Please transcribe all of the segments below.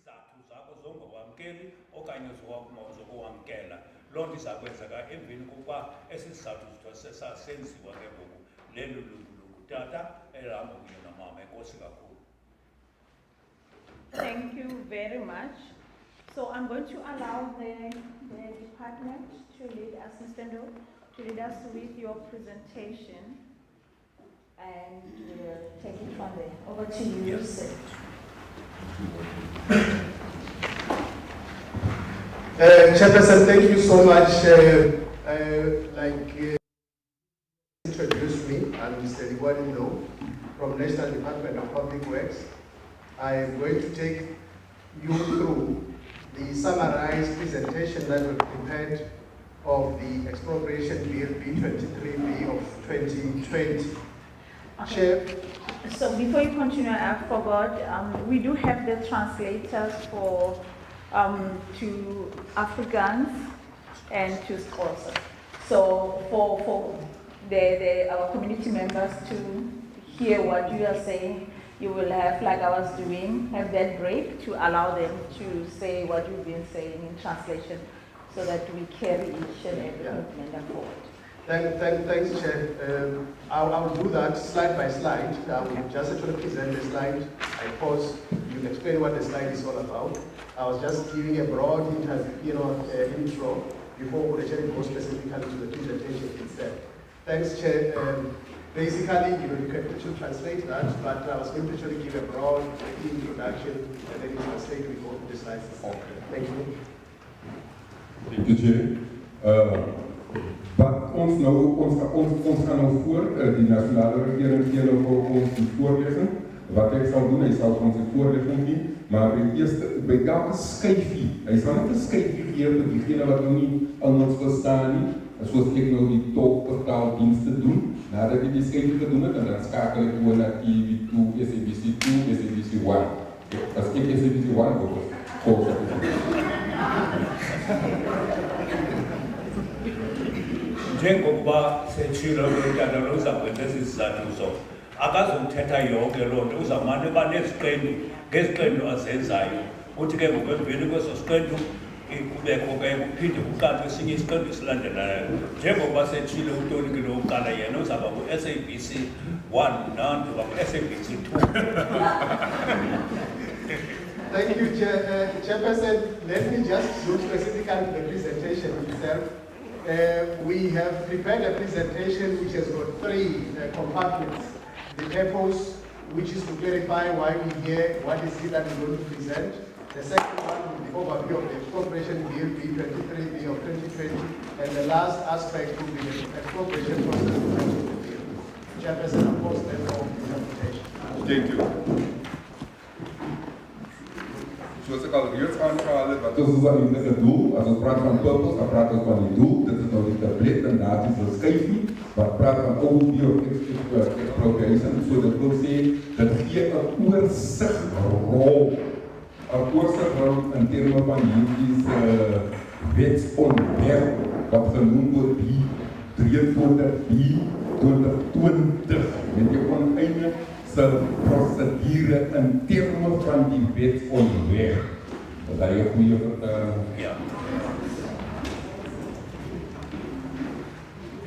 izizathu zakho zongawamkeli okanye zokuwamkela. Loo nto iza kwenzeka emveni kokuba esi sizathu senziwa ke ngoku lelo tata elihamba kunye nomama. Enkosi kakhulu. Thank you very much. So I'm going to allow the department to lead us, Mr. Ndo, to lead us with your presentation, and we'll take it from there. Over to you, Yes. sir. Chairperson, thank you so much. Introduced me. I'm Mr. Ndo from National Department of Public Works. I am going to take you through the summarized presentation that was prepared of the Expropriation Bill B23B of 2020. Okay. Chair. So before you continue, I forgot, we do have the translators for to Afrikaans and to Xhosa. So for our community members to hear what you are saying, you will have, like I was doing, have that break to allow them to say what you've been saying in translation, so that we carry each and every movement forward. Thanks, Chair. I will do that slide by slide. I will just actually present the slide. I pause. You explain what the slide is all about. I was just giving a broad intro before we actually go specifically to the presentation itself. Thanks, Chair. Basically, you can actually translate that, but I was going to actually give a broad introduction and then you translate we go to the slides. Okay. Thank you. Thank you, Chair. Wat ons gaan nou voor, die nationale regering gee nou vir ons die voorlesing. Wat ek sal doen, hy sal ons die voorlesing gee, maar by elke skyfie, hy sal net 'n skyfie gee vir diegene wat nou nie Engels verstaan nie, soos ek nou die tolkvertaaldienste doen. Nadat ek die skyfie gedoen het, en dan skakel ek oor na TV2, SABC2, SABC1. As ek SABC1 volgens Njengokuba setshilo utata lo uzakwenza ezi zizathu zo, akazokuthetha yonke loo nto, uzawumane uba neziqendu ngeziqendu azenzayo. Kuthi ke ngoku emveni kweso siqendu kubekho ke kuphinde kuqathwe esinye isiqendu esilandelayo. Njengokuba setshilo uToni ke lo kuqala yena uzawuba ku-SABC 1 nanto uba ku-SABC 2. Thank you, Chairperson. Let me just look specifically at the presentation itself. We have prepared a presentation which has got three compartments. The purpose, which is to clarify why we're here, what is it that we're going to present. The second one will be the overview of the Expropriation Bill B23B of 2020. And the last aspect will be the expropriation process of the bill. Chairperson, of course, then for interpretation. Thank you. Zoals ik al reeds aangehaald heb, wat is ons enige doel? Als we praten van purpose, dan praten we van die doel. Dit is nou niet de blik en dat is de schijfie. Maar we praten van overview of expropriation. So dat wil zeggen, dat geeft een oorzichtrol. Een oorzichtrol in termen van hierdie wetsontwerp, wat genoemd wordt B23B 2020. Met die oneindig procedure in termen van die wetsontwerp. Dat is een goede vertaling. Ja.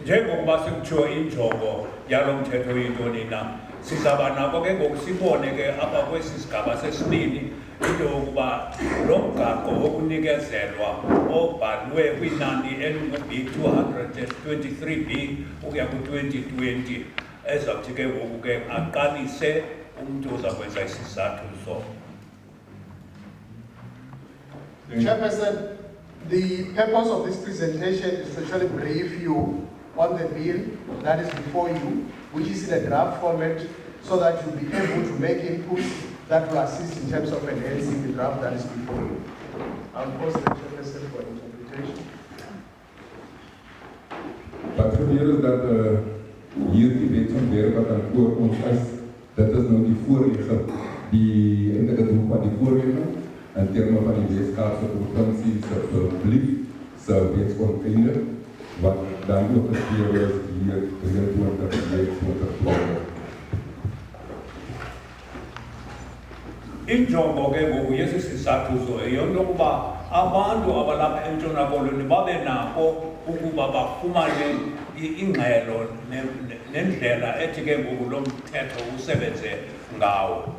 Njengokuba sikutsho injongo yalo mthetho yintoni na, sizaba nako ke ngoku sibone ke apha kwesi sigaba sesibini into yokuba lo mgaqo wokunikezelwa obhalwe kwinani elingu-B223B ukuya ku-2020 ezawuthi ke ngoku ke aqalise umntu ozakwenza isizathu so. Chairperson, the purpose of this presentation is to actually brief you on the bill that is before you, which is in a draft format, so that you'll be able to make inputs that will assist in terms of enhancing the draft that is before you. I'll pause the Chairperson for interpretation. Wat gebeur is dat hierdie wetsontwerp wat dan voor ons is, dit is nou die voorlesing, die enige doel van die voorlesing, in termen van die Weskaapse provinsie se verblief, se wetsontwerp, wat dan ook gespeel is hier 23 2012. Injongo ke ngoku yesi sizathu so yonto kuba abantu abalapha eNtshona Koloni babe nako ukuba bafumane ingxelo nendlela ethi ke ngoku lo mthetho usebenze ngawo.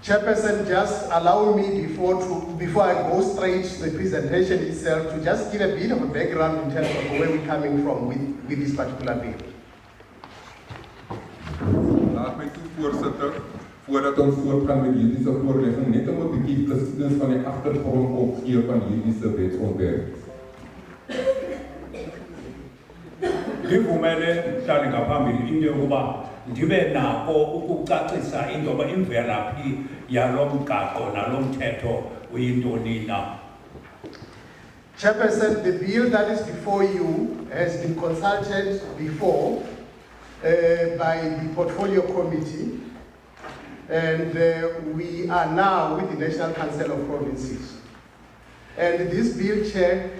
Chairperson, just allow me before I go straight to the presentation itself to just give a bit of a background in terms of where we're coming from with this particular bill. Laat my toe voorsitter, voordat ons voortgaan met hierdie se voorlegging, net om 'n bietjie geskiedenis van die agtergrond opgee van hierdie se wetsontwerp. Ngivumele mhlali ngaphambili into yokuba ndibe nako ukucacisa into yoba imvelaphi yalo mgaqo nalo mthetho uyintoni na. Chairperson, the bill that is before you has been consulted before by the Portfolio Committee, and we are now with the National Council of Provinces. And this bill, Chair,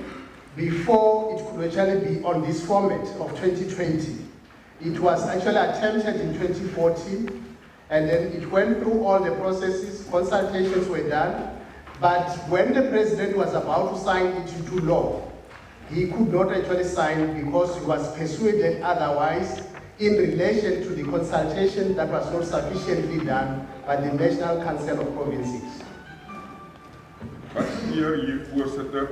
before it could actually be on this format of 2020, it was actually attempted in 2014, and then it went through all the processes, consultations were done, but when the President was about to sign it into law, he could not actually sign because he was persuaded otherwise in relation to the consultation that was not sufficiently done by the National Council of Provinces. Wat hier voorsitter,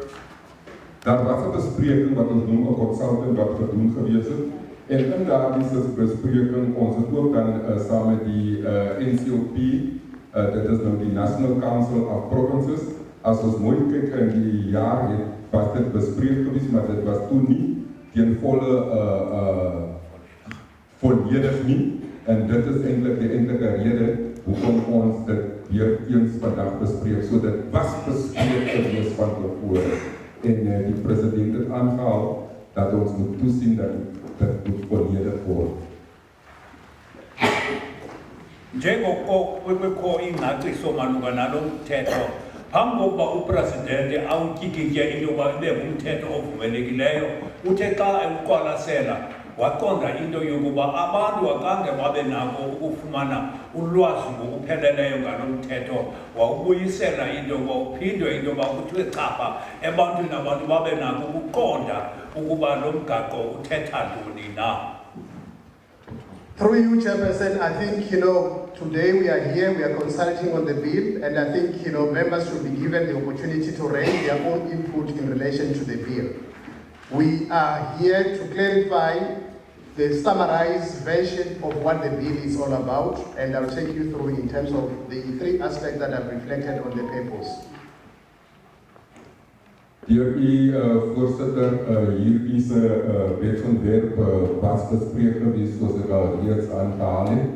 daar was 'n bespreking wat ons noem 'n consultant wat gedoen gewees het. En in daardie bespreking ons het ook dan saam met die NCOP, dit is nou die National Council of Provinces, as ons mooi kyk in die jaar het was dit bespreek gewees, maar dit was toen nie teen volle volledig nie, en dit is eintlik die enige rede hoekom ons dit weer eens vandag bespreek, so dit was bespreek gewees van tevore, en die president het aangehaal dat ons moet toesien dat dit moet volledig word. Njengoko kwekho ingcaciso malunga nalo mthetho, phambi kokuba upresidente awutyikitye into yokuba ibe ngumthetho ovumelekileyo, uthe xa ewuqwalasela waqonda into yokuba abantu akange babe nako ukufumana ulwazi ngokupheleleyo ngalo mthetho, wawubuyisela into yokuba uphindwe into yokuba kuthiwe chapha ebantwini abantu babe nako ukuqonda ukuba lo mgaqo uthetha ntoni na. Through you, Chairperson, I think, today we are here, we are consulting on the bill, and I think, members should be given the opportunity to raise their own input in relation to the bill. We are here to clarify the summarized version of what the bill is all about, and I'll take you through in terms of the three aspects that are reflected on the papers. Deur voorsitter, hierdie se wetsontwerp was bespreek gewees soos ek al reeds aangehaal het,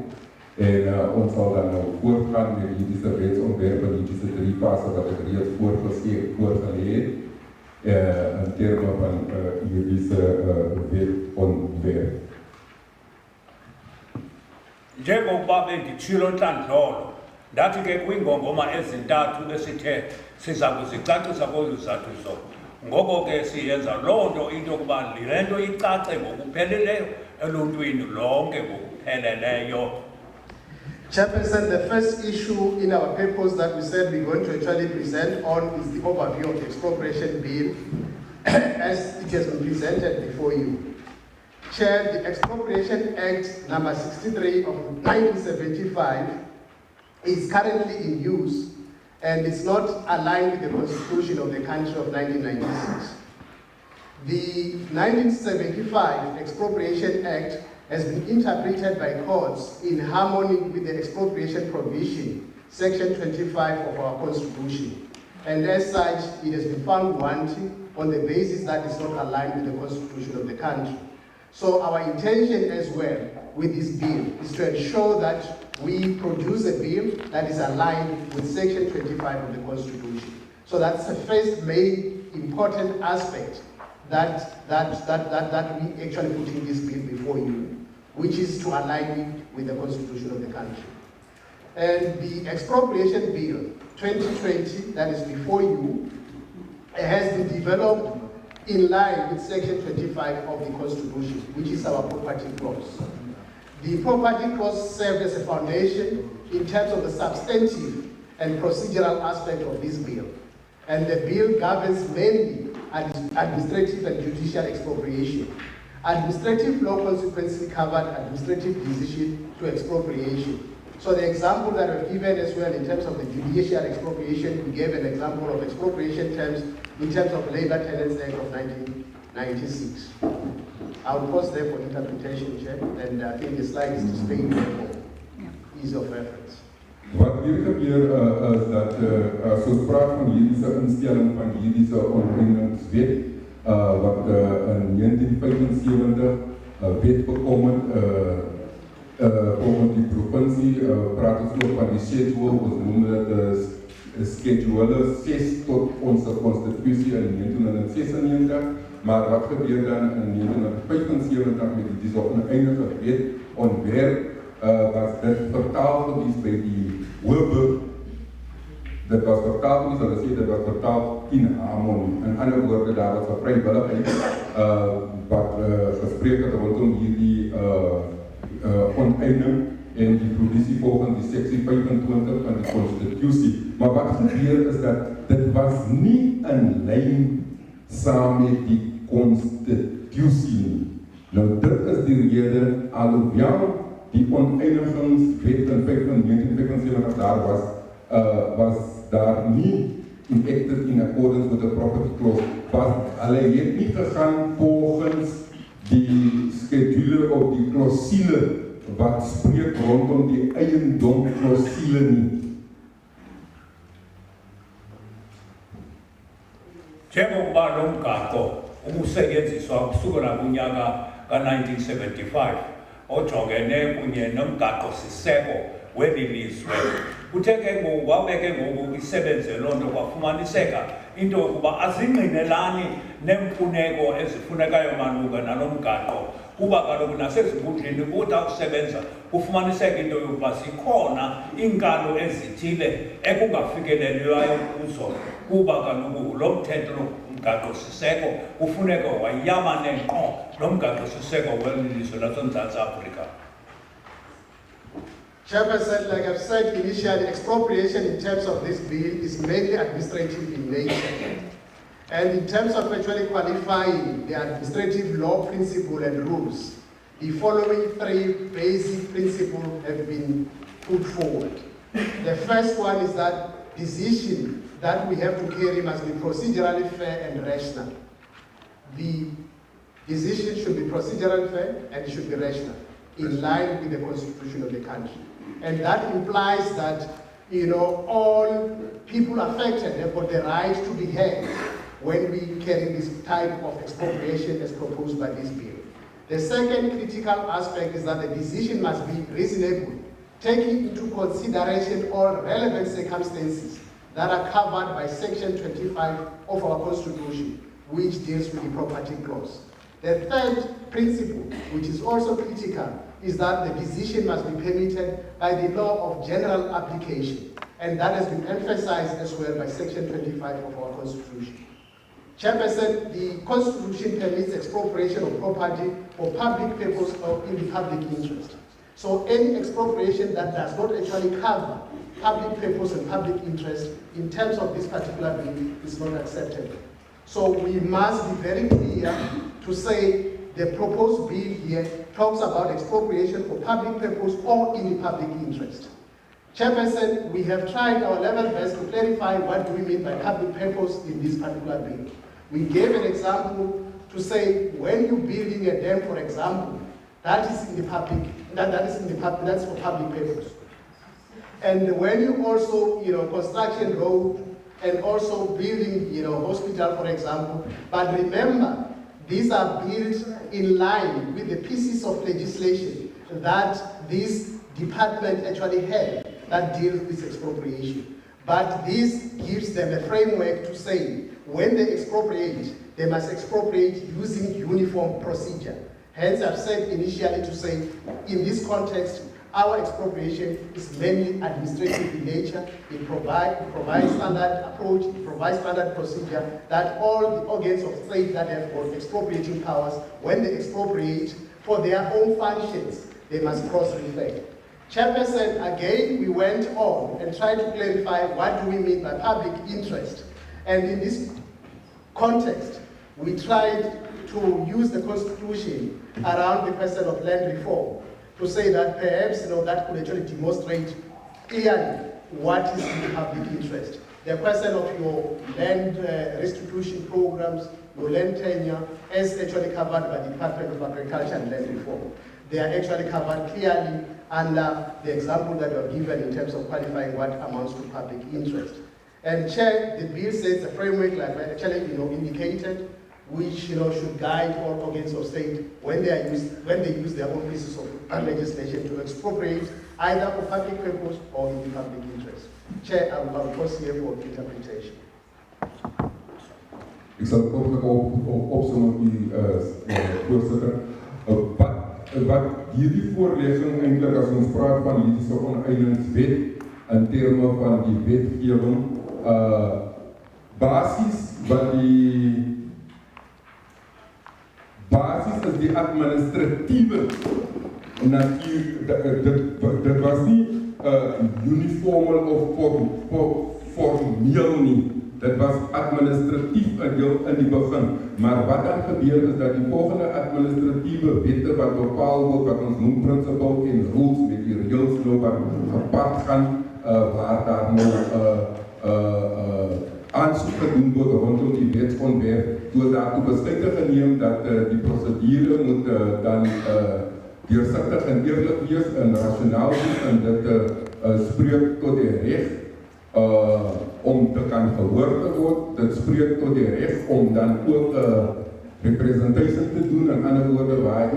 en ons sal dan nou voortgaan met hierdie se wetsontwerp en hierdie se drie fases wat ek reeds voorgelê het, in terme van hierdie se wetsontwerp. Njengokuba benditshilo ntlandlolo, ndathi ke kwiingongoma ezintathu esithe siza kuzicacisa kolu zathuzo, ngoko ke siyenza loo nto into yokuba le nto icace ngokupheleleyo eluntwini lonke ngokupheleleyo. Chairperson, the first issue in our papers that we said we're going to actually present on is the overview of the Expropriation Bill as it has been presented before you. Chair, the Expropriation Act number 63 of 1975 is currently in use and it's not aligned with the Constitution of the country of 1996. The 1975 Expropriation Act has been interpreted by courts in harmony with the expropriation provision, section 25 of our Constitution. And as such, it has been found wanting on the basis that it's not aligned with the Constitution of the country. So our intention as well with this bill is to ensure that we produce a bill that is aligned with section 25 of the Constitution. So that's the first main important aspect that we actually put in this bill before you, which is to align it with the Constitution of the country. And the Expropriation Bill 2020 that is before you has been developed in line with section 25 of the Constitution, which is our property clause. The property clause served as a foundation in terms of the substantive and procedural aspect of this bill. And the bill governs mainly administrative and judicial expropriation. Administrative law consequently covered administrative decision to expropriation. So the example that I've given as well in terms of the judicial expropriation, we gave an example of expropriation terms in terms of Labor Tenants Act of 1996. I'll pause there for interpretation, Chair, and I think the slide is displayed there for ease of reference. Wat hier gebeur is dat so praat van hierdie instelling van hierdie oneindingswet wat in 1975 wet bekom het volgens die provinsie praat ons ook van die schedule, ons noem dit schedule 6 tot onze constitutie in 1996, maar wat gebeur dan in 1975 met die oneindige wet ontwerp was dit vertaal gewees by die Hoofburg. Dit was vertaal gewees, hulle sê dit was vertaal in harmonie. In ander woorde, daar was 'n vrywilligheid wat gespreek het rondom hierdie onteiening en die provisie volgens die seksie 25 van die konstitusie. Maar wat gebeur is dat dit was nie in lyn saam met die konstitusie nie. Nou dit is die rede alhoewel die oneindigingswet in 1975 daar was daar nie enacted in accordance with the property clause, was hulle het nie gegaan volgens die schedule of die clausule wat spreek rondom die eiendom clausule nie. Njengokuba mgaqo umusetyenziswa kusukela kunyaka ka-1975 ojongene kunye nomgaqo-siseko weli lizwe. Kuthe ke ngoku waweke ngoku isebenze loo nto kwafumaniseka into yokuba azingqinelani neemfuneko ezifunekayo malunga nalo mgaqo, kuba kaloku nasezinkundleni kuthi akusebenza kufumaniseka into yokuba zikhona iinkalo ezithile ekungafikelelwayo kuzo, kuba kaloku lo mthetho mgaqo-siseko kufuneka wayamane ngqo nomgaqo-siseko weli lizwe laseMzantsi Afrika. Chairperson, like I've said initially, expropriation in terms of this bill is mainly administrative in nature. And in terms of actually qualifying the administrative law principle and rules, the following three basic principles have been put forward. The first one is that decision that we have to carry must be procedurally fair and rational. The decision should be procedurally fair and it should be rational, in line with the constitution of the country. And that implies that, all people affected have got the right to be heard when we carry this type of expropriation as proposed by this bill. The second critical aspect is that the decision must be reasonable, taking into consideration all relevant circumstances that are covered by Section 25 of our Constitution, which deals with the property clause. The third principle, which is also critical, is that the decision must be permitted by the law of general application, and that has been emphasized as well by Section 25 of our Constitution. Chairperson, the Constitution permits expropriation of property for public purpose or in the public interest. So any expropriation that does not actually cover public purpose and public interest in terms of this particular bill is not acceptable. So we must be very clear to say the proposed bill here talks about expropriation for public purpose or in the public interest. Chairperson, we have tried our level best to clarify what do we mean by public purpose in this particular bill. We gave an example to say when you're building a dam, for example, that is in the public, that's for public purpose. And when you also, construction road and also building, hospital, for example, but remember, these are built in line with the pieces of legislation that this department actually had that deals with expropriation. But this gives them a framework to say, when they expropriate, they must expropriate using uniform procedure. Hence, I've said initially to say, in this context, our expropriation is mainly administrative in nature. It provides standard approach, it provides standard procedure that all the organs of state that have got expropriating powers, when they expropriate for their own functions, they must cross-reflect. Chairperson, again, we went on and tried to clarify what do we mean by public interest. And in this context, we tried to use the Constitution around the question of land reform to say that perhaps that could actually demonstrate clearly what is the public interest. The question of your land restitution programs, your land tenure, is actually covered by the Department of Agriculture and Land Reform. They are actually covered clearly under the example that you have given in terms of qualifying what amounts to public interest. And Chair, the bill sets a framework like I actually indicated, which should guide all organs of state when they use their own pieces of legislation to expropriate either for public purpose or in the public interest. Chair, I will pause here for interpretation. Ik zal kort opzommen, voorzitter. Wat hierdie voorlegging eintlik as ons praat van hierdie so oneindingswet in terme van die wetgewing, basis is die administratiewe natuur. Dit was nie uniform of formeel nie. Dit was administratief in die begin. Maar wat dan gebeur is dat die volgende administratiewe wette wat bepaal word, wat ons noem principles en rules met die reëls wat gepad gaan, waar daar aansoek gedoen word rondom die wetsontwerp, toe daartoe besluite geneem dat die prosedure moet dan deursigtig en eerlik wees en rasionaal wees en dit spreek tot die reg om te kan gehoor te word. Dit spreek tot die reg om dan ook representation te doen, in ander woorde waar u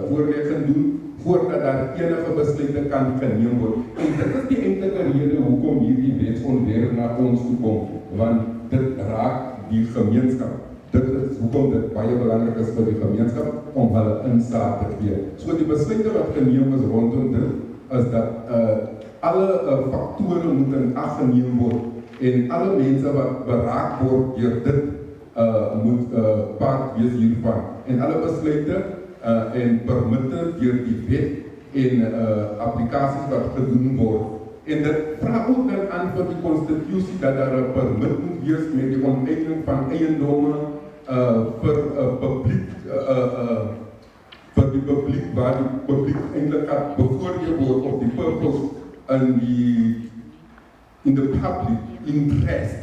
voorlegging doen, voordat daar enige besluite kan geneem word. En dit is die enige rede hoekom hierdie wetsontwerp na ons toe kom, want dit raak die gemeenskap. Dit is hoekom dit baie belangrik is vir die gemeenskap om hulle insaag te gee. So die besluite wat geneem is rondom dit, is dat alle faktore moet in ag geneem word en alle mense wat beraak word deur dit moet part wees hiervan. En alle besluite en permitte deur die wet en applikasies wat gedoen word. En dit vra ook dan aan vir die konstitusie dat daar 'n permit moet wees met die onteiening van eiendomme vir publiek vir die publiek waar die publiek eintlik bevoordeel word op die purpose in the public interest.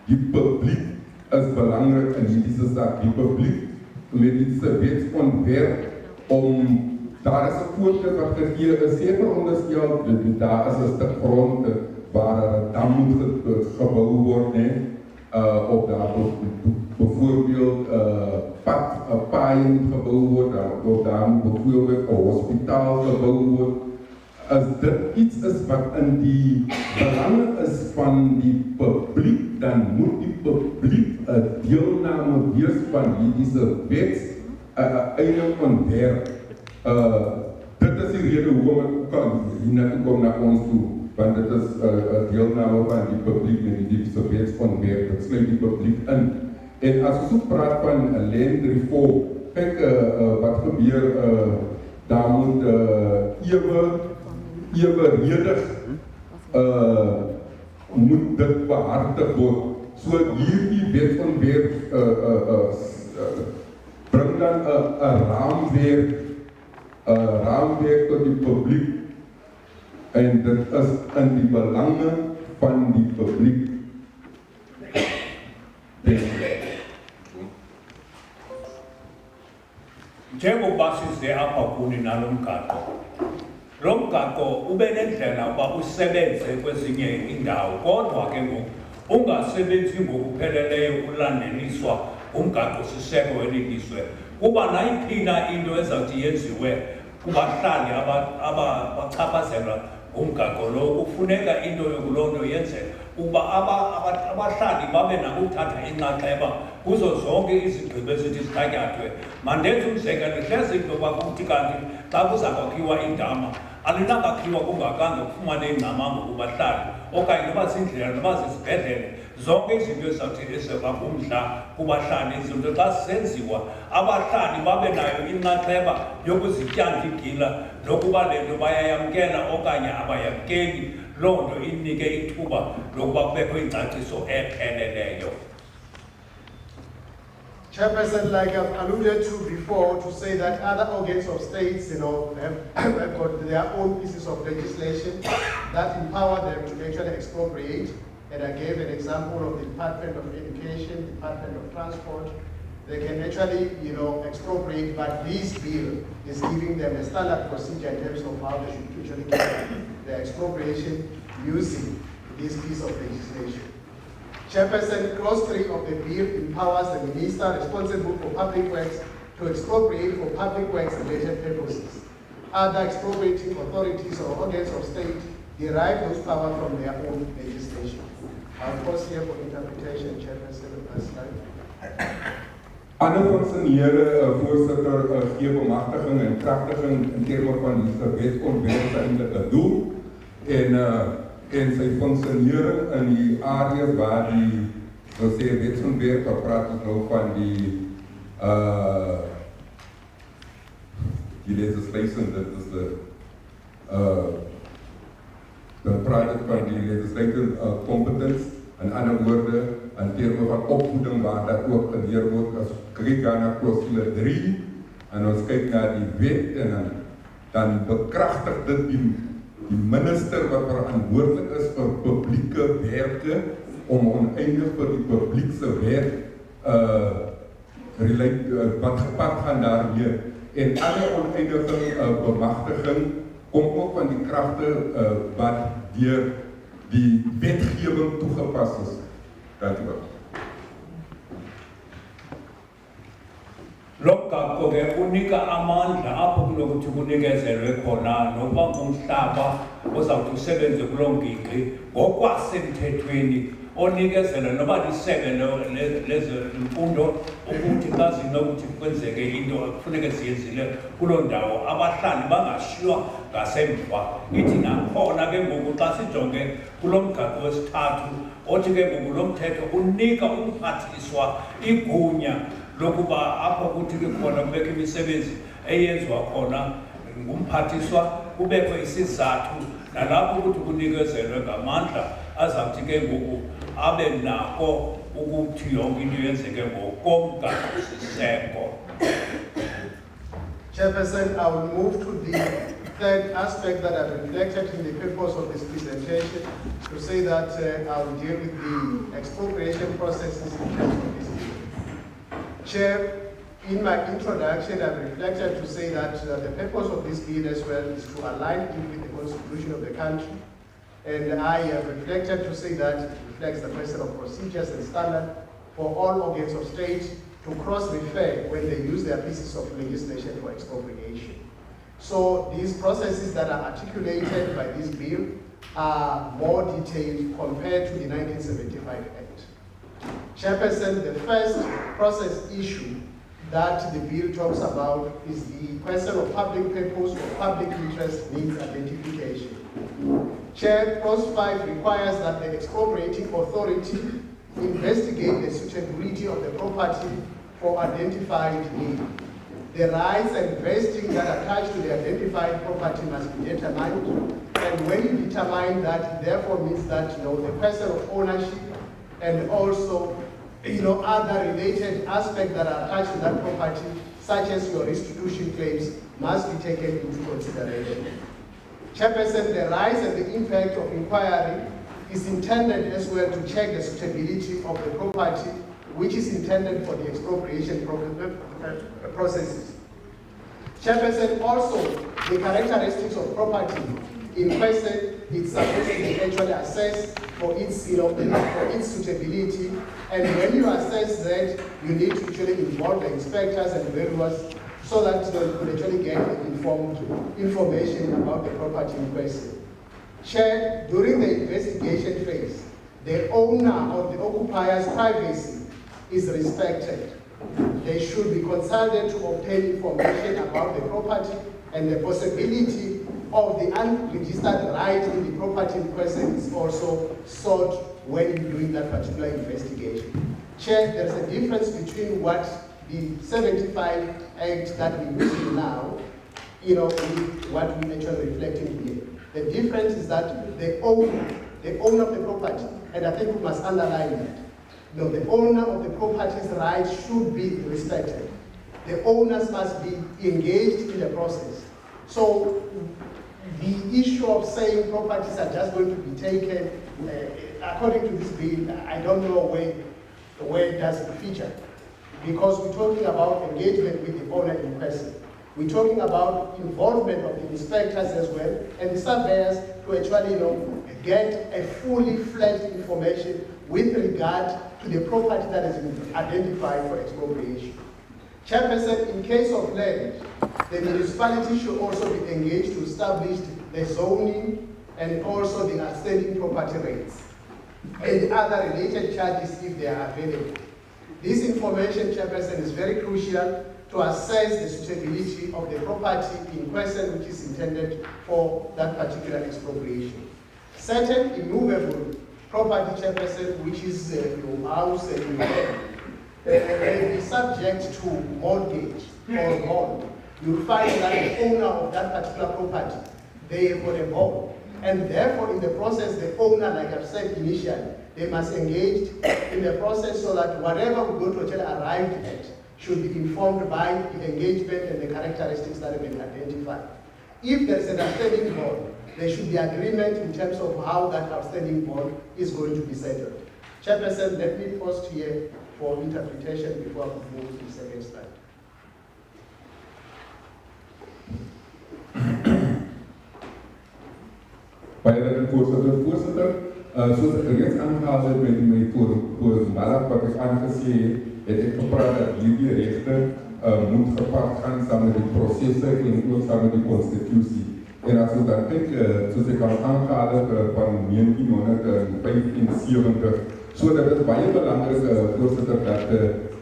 Die publiek is belangrik in hierdie saak. Die publiek met hierdie wetsontwerp om daar is 'n voorstel wat gegee is, seker onderstel, daar is 'n stuk grond waar 'n dam moet gebou word, of daar bijvoorbeeld paaien moet gebouwd worden, of daar moet bijvoorbeeld 'n hospitaal gebouwd worden. As dit iets is wat in die belange is van die publiek, dan moet die publiek 'n deelname wees van hierdie wetsontwerp. Dit is die rede hoekom ek kan hiernatoe kom na ons toe, want dit is 'n deelname van die publiek met die wetsontwerp. Dit sluit die publiek in. En as ons ook praat van 'n land reform, kyk wat gebeur, daar moet eweredig moet dit behartig word. So hierdie wetsontwerp bring dan 'n raamwerk tot die publiek en dit is in die belange van die publiek. Njengobasize apha kuni nalo mgaqo, lo mgaqo ube nendlela uba usebenze kwezinye indawo, kodwa ke ngoku ungasebenzi ngokupheleleyo ulandeliswa umgaqo siseko welilizwe. Kuba nayiphi na into ezawuthi yenziwe kubahlali abachaphazelwa ngumgaqo lo, kufuneka into yokuloo nto yenzeka ukuba abahlali babe nakuthatha inxaxheba kuzo zonke izigqibo ezithi zithatyathwe. Mandenze umzekelo, hleze into yoba kuthi kanti xa kuza kwakhiwa indama alinakakhiwa kungakanga kufumane ingcamango kubahlali okanye noba zindlela noba zizibhedlele zonke izinto ezizawuthi ezeba kumdla kubahlali izinto xa zisenziwa abahlali babe nayo inxaxheba yokuzityanda igila lokuba le nto bayayamkela okanye abayamkeli loo nto inike ithuba lokuba kubekho ingcaciso epheleleyo. Chairperson, like I've alluded to before, to say that other organs of states, have got their own pieces of legislation that empower them to actually expropriate. And I gave an example of the Department of Education, Department of Transport. They can actually, expropriate, but this bill is giving them a standard procedure in terms of how they should usually get the expropriation using this piece of legislation. Chairperson, Clause 3 of the bill empowers the minister responsible for public works to expropriate for public works related purposes. Other expropriating authorities or organs of state derive those powers from their own legislation. I'll pause here for interpretation, Chairperson, of that slide. Ander functioneren, voorzitter, gee bemachtiging en krachtiging in termen van die wetsontwerp eindelijk het doel. En sy functionering in die areas waar die, so sê, wetsontwerp, praat ons nou van die legislation, dit is de praat het van die legislative competence, in ander woorde, in termen van opvoeding waar dat ook geleer word, as kyk na clausule 3, en ons kyk na die wet, en dan bekrachtig dit die minister wat verantwoordelik is vir publieke werke, om oneindig vir die publiekse werk, wat gepad gaan daarmee, en alle oneindige bemachtiging, kom ook van die kragte wat deur die wetgewing toegepas is. Dank u wel. Lokho ke unika amandla apho kunokuthi kunikezelwe khona nokuba ngumhlaba ozawuthi usebenze kuloo ngingqi ngokwasemthethweni onikezela noba lisebe lezemfundo ukuthi xa zinokuthi kwenzeke into kufuneke ziyenzile kuloo ndawo abahlali bangashiywa ngasemva. Ithi nakhona ke ngoku xa sijonge kulo mgaqo wesithathu othi ke ngoku lo mthetho unika umphathiswa igunya lokuba apho kuthi ke khona kubekho imisebenzi eyenziwa khona ngumphathiswa kubekho isizathu nalapho ukuthi kunikezelwe ngamandla azawuthi ke ngoku abe nako ukuthi yonke into yenzeke ngokomgaqo-siseko. Chairperson, I will move to the third aspect that I've reflected in the purpose of this presentation to say that I will deal with the expropriation processes in terms of this bill. Chair, in my introduction, I've reflected to say that the purpose of this bill as well is to align it with the constitution of the country. And I have reflected to say that it reflects the question of procedures and standards for all organs of state to cross-refer when they use their pieces of legislation for expropriation. So these processes that are articulated by this bill are more detailed compared to the 1975 Act. Chairperson, the first process issue that the bill talks about is the question of public purpose or public interest needs identification. Chair, Clause 5 requires that the expropriating authority investigate the suitability of the property for identified need. The rights and vesting that attach to the identified property must be determined, and when you determine that, it therefore means that the person of ownership and also other related aspects that are attached to that property, such as your restitution claims, must be taken into consideration. Chairperson, the rise and the impact of inquiry is intended as well to check the suitability of the property, which is intended for the expropriation processes. Chairperson, also the characteristics of property in question, it's supposed to be actually assessed for its, for its suitability, and when you assess that, you need to actually involve the inspectors and valuers so that they could actually get informed information about the property in question. Chair, during the investigation phase, the owner or the occupier's privacy is respected. They should be consulted to obtain information about the property and the possibility of the unregistered right in the property in question is also sought when you're doing that particular investigation. Chair, there's a difference between what the 75 Act that we're using now, with what we're actually reflecting here. The difference is that the owner of the property, and I think we must underline that, the owner of the property's rights should be respected. The owners must be engaged in the process. So the issue of saying properties are just going to be taken, according to this bill, I don't know where it does feature. Because we're talking about engagement with the owner in person. We're talking about involvement of the inspectors as well, and the surveyors to actually get a fully fledged information with regard to the property that has been identified for expropriation. Chairperson, in case of land, the municipality should also be engaged to establish the zoning and also the outstanding property rates and other related charges if they are available. This information, Chairperson, is very crucial to assess the suitability of the property in question which is intended for that particular expropriation. Certain immovable property, Chairperson, which is your house and your land, may be subject to mortgage or bond. You'll find that the owner of that particular property, they have got a bond. And therefore, in the process, the owner, like I've said initially, they must engage in the process so that whatever we go to actually arrive at should be informed by the engagement and the characteristics that have been identified. If there is an outstanding bond, there should be agreement in terms of how that outstanding bond is going to be settled. Chairperson, let me pause here for interpretation before we move to the second slide. Baie voorzitter, soos ek reeds aangehaal het met my voormalig wat ek aangesê het ek gepraat dat hierdie regte moet gepaard gaan saam met die prosesse en ook saam met die konstitusie. En as ons dan kyk, soos ek al aangehaal het van 1975, so dat het baie belangrik, voorzitter, dat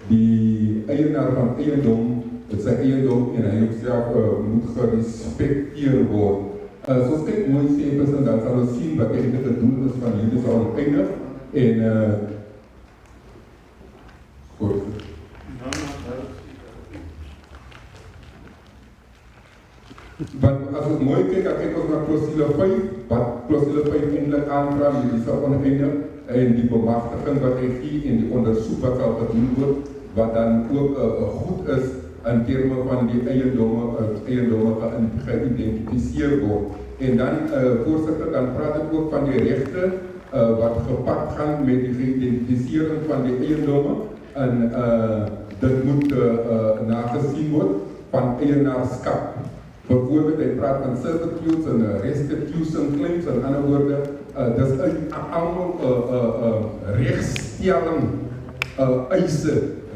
die eienaar van eiendom, het sy eiendom en hy self moet gerespekteer word. Soos kyk mooi sê, dan sal ons sien wat eigenlijk het doel is van hierdie sal eindig en want as ons mooi kyk, dan kyk ons na clausule 5, wat clausule 5 eindelijk aanvraag, die sal oneindig en die bemachtiging wat hy gee en die onderzoek wat sal gedoen word, wat dan ook goed is in termen van die eiendomme geïdentificeer word. En dan, voorzitter, dan praat ek ook van die rechte wat gepakt gaan met die geïdentificering van die eiendomme en dit moet nagesien word van eienaarskap. Bijvoorbeeld, hij praat van servitudes en restitution claims, en andere woorden, dat is allemaal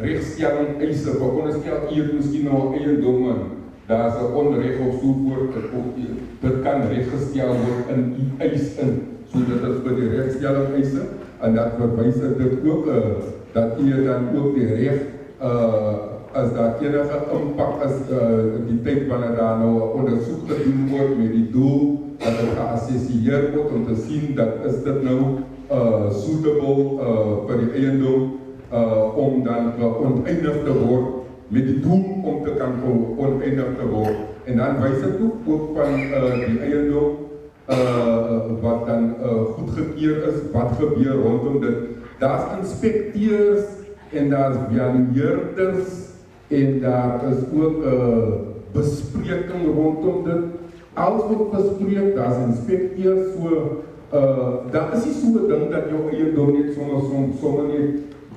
rechtstelling eisen, veronderstel hier misschien nog eiendommen, daar is een onrecht of zovoort, dat kan rechtgesteld worden in die eis in, zodat het voor de rechtstelling eisen, en dat verwijst dit ook, dat hier dan ook de recht, als daar enige impact is, die tijd wanneer daar nou onderzoek gedaan wordt met die doel, dat het geassocieerd wordt om te zien dat is dit nou suitable voor die eiendom, om dan oneindigd te worden, met die doel om te kan oneindigd te worden. En dan wijst het ook van die eiendom, wat dan goedgekeerd is, wat gebeurt rondom dit. Daar is inspecteurs en daar is beheerders en daar is ook bespreking rondom dit. Alles wordt bespreek, daar is inspecteurs, so, daar is nie so'n ding dat jou eiendom net sommer net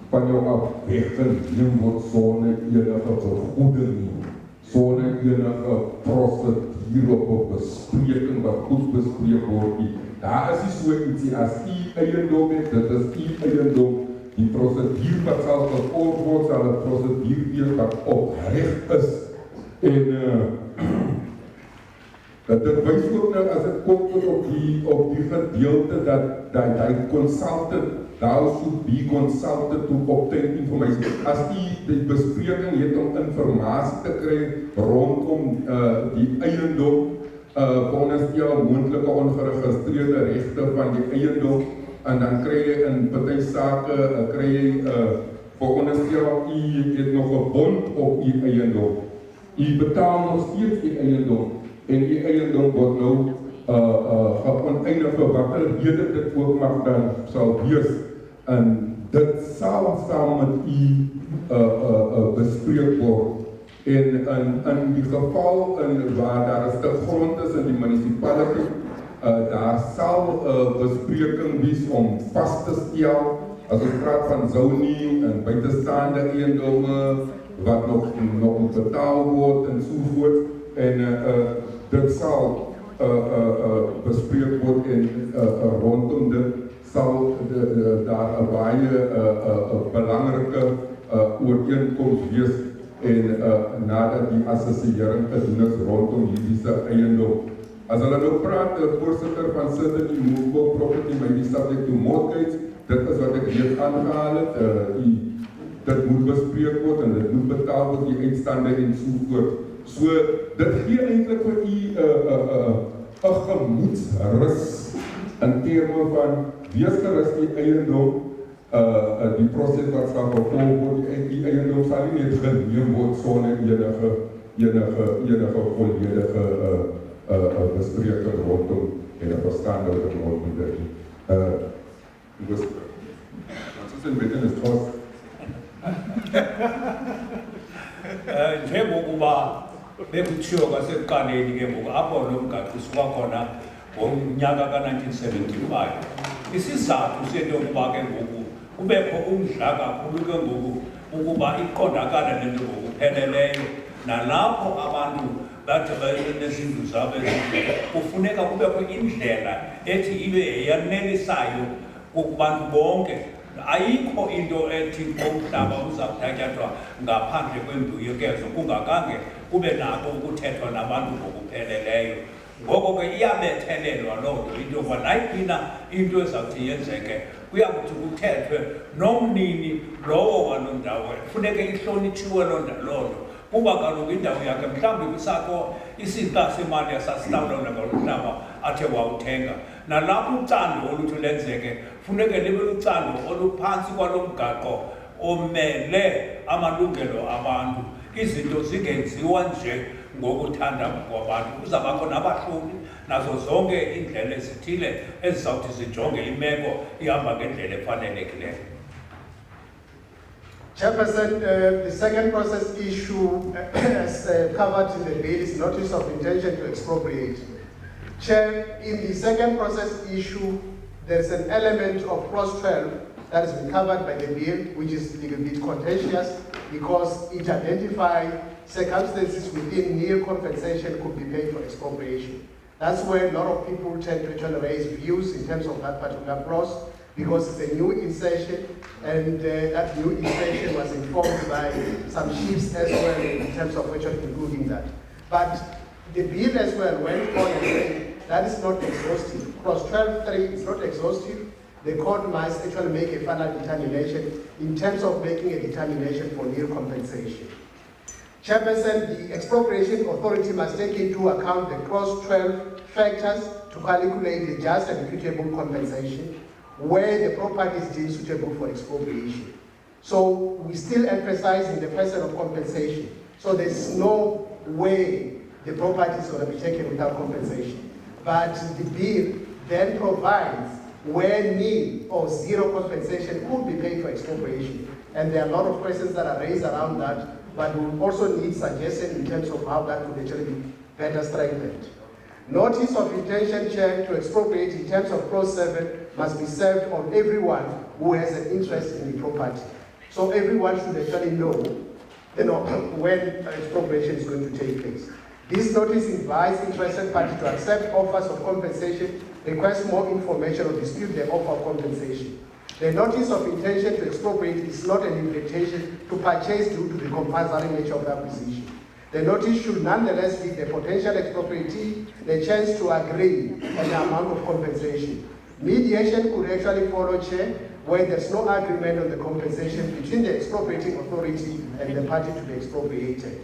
van jou af weggeneem word sonder enige vergoeding nie, sonder enige prosedure of bespreking wat goed bespreek word nie. Daar is nie so ietsie as die eiendom het, dit is die eiendom. Die procedure wat sal gevolg word, sal 'n procedure wees wat opreg is. En dit wys ook nou as dit kom tot op die gedeelte dat die consultant, daar should be consulted to obtain information. As die bespreking het om informatie te kry rondom die eiendom, veronderstel moontlike ongeregistreerde regte van die eiendom en dan kry jy in party sake kry jy veronderstel u het nog 'n bond op u eiendom. U betaal nog steeds die eiendom en die eiendom word nou oneindig vir watter rede dit ook mag dan sal wees en dit sal saam met u bespreek word. En in die geval waar daar 'n stuk grond is in die munisipaliteit, daar sal bespreking wees om vas te stel, as ons praat van zoning en buitestaande eiendomme wat nog moet betaal word en sovoort. En dit sal bespreek word en rondom dit sal daar 'n baie belangrike ooreenkoms wees en nadat die assosiering gedoen is rondom hierdie eiendom. As hulle nou praat, voorsitter van City Movable Property may be subject to mortgage, dit is wat ek reeds aangehaal het, dit moet bespreek word en dit moet betaal word, die uitstande en sovoort. So, dit gee eintlik vir u 'n gemoedsrus in terme van wees gerus die eiendom, die proses wat sal gevolg word, die eiendom sal nie net geneem word sonder enige volledige bespreking rondom en 'n verstandhouding rondom dit. Soos in witten is trots. Njengokuba bekuthiwa kwasekuqaleni ke ngoku apho lo mgaqo usuka khona ngomnyaka ka-1975, isizathu sento yokuba ke ngoku kubekho umdla kakhulu ke ngoku ukuba iqondakale le nto ngokupheleleyo nalapho abantu bathi benezindlu zabo kufuneka kubekho indlela ethi ibe yanelisayo kubantu bonke. Ayikho into ethi umhlaba uza kuthatyathwa ngaphandle kwembuyekezo kungakhange kube nako ukuthethwa nabantu ngokupheleleyo. Ngoko ke iyabethelelwa loo nto into yokuba nayiphina into ezawuthi yenzeke kuya kuthi kuthethwe nomnini lowo waloo ndawo, funeke ihlonitshiwe loo nto kuba kaloku indawo yakhe mhlawumbi kusakho isixa semali esasihlawula ngalo mhlaba athe wawuthenga. Nalapho ucando oluthi lenzeke funeke libe lucando oluphantsi kwalo mgaqo omele amalungelo abantu. Izinto zingenziwa nje ngokuthanda kwabantu, kuzabakho nabahloli nazo zonke iindlela ezithile ezizawuthi zijonge imeko ihamba ngendlela efanelekileyo. Chairperson, the second process issue as covered in the bill is notice of intention to expropriate. Chair, in the second process issue, there's an element of clause 12 that has been covered by the bill, which is a little bit contentious because it identifies circumstances within near compensation could be paid for expropriation. That's where a lot of people tend to actually raise views in terms of that particular clause, because it's a new insertion, and that new insertion was informed by some chiefs as well in terms of actually including that. But the bill as well went on and said that is not exhaustive. Clause 12.3 is not exhaustive. The court must actually make a final determination in terms of making a determination for near compensation. Chairperson, the expropriation authority must take into account the clause 12 factors to calculate the just and equitable compensation where the property is deemed suitable for expropriation. So we still emphasize in the person of compensation. So there's no way the property is going to be taken without compensation. But the bill then provides where nil or zero compensation could be paid for expropriation. And there are a lot of questions that are raised around that, but we also need suggestion in terms of how that could actually be better strengthened. Notice of intention, Chair, to expropriate in terms of clause 7 must be served on everyone who has an interest in the property. So everyone should actually know, when expropriation is going to take place. This notice invites interested parties to accept offers of compensation, request more information, or dispute the offer of compensation. The notice of intention to expropriate is not an invitation to purchase due to the compulsory nature of the acquisition. The notice should nonetheless give the potential expropriatee the chance to agree on the amount of compensation. Mediation could actually follow, Chair, where there's no agreement on the compensation between the expropriating authority and the party to be expropriated.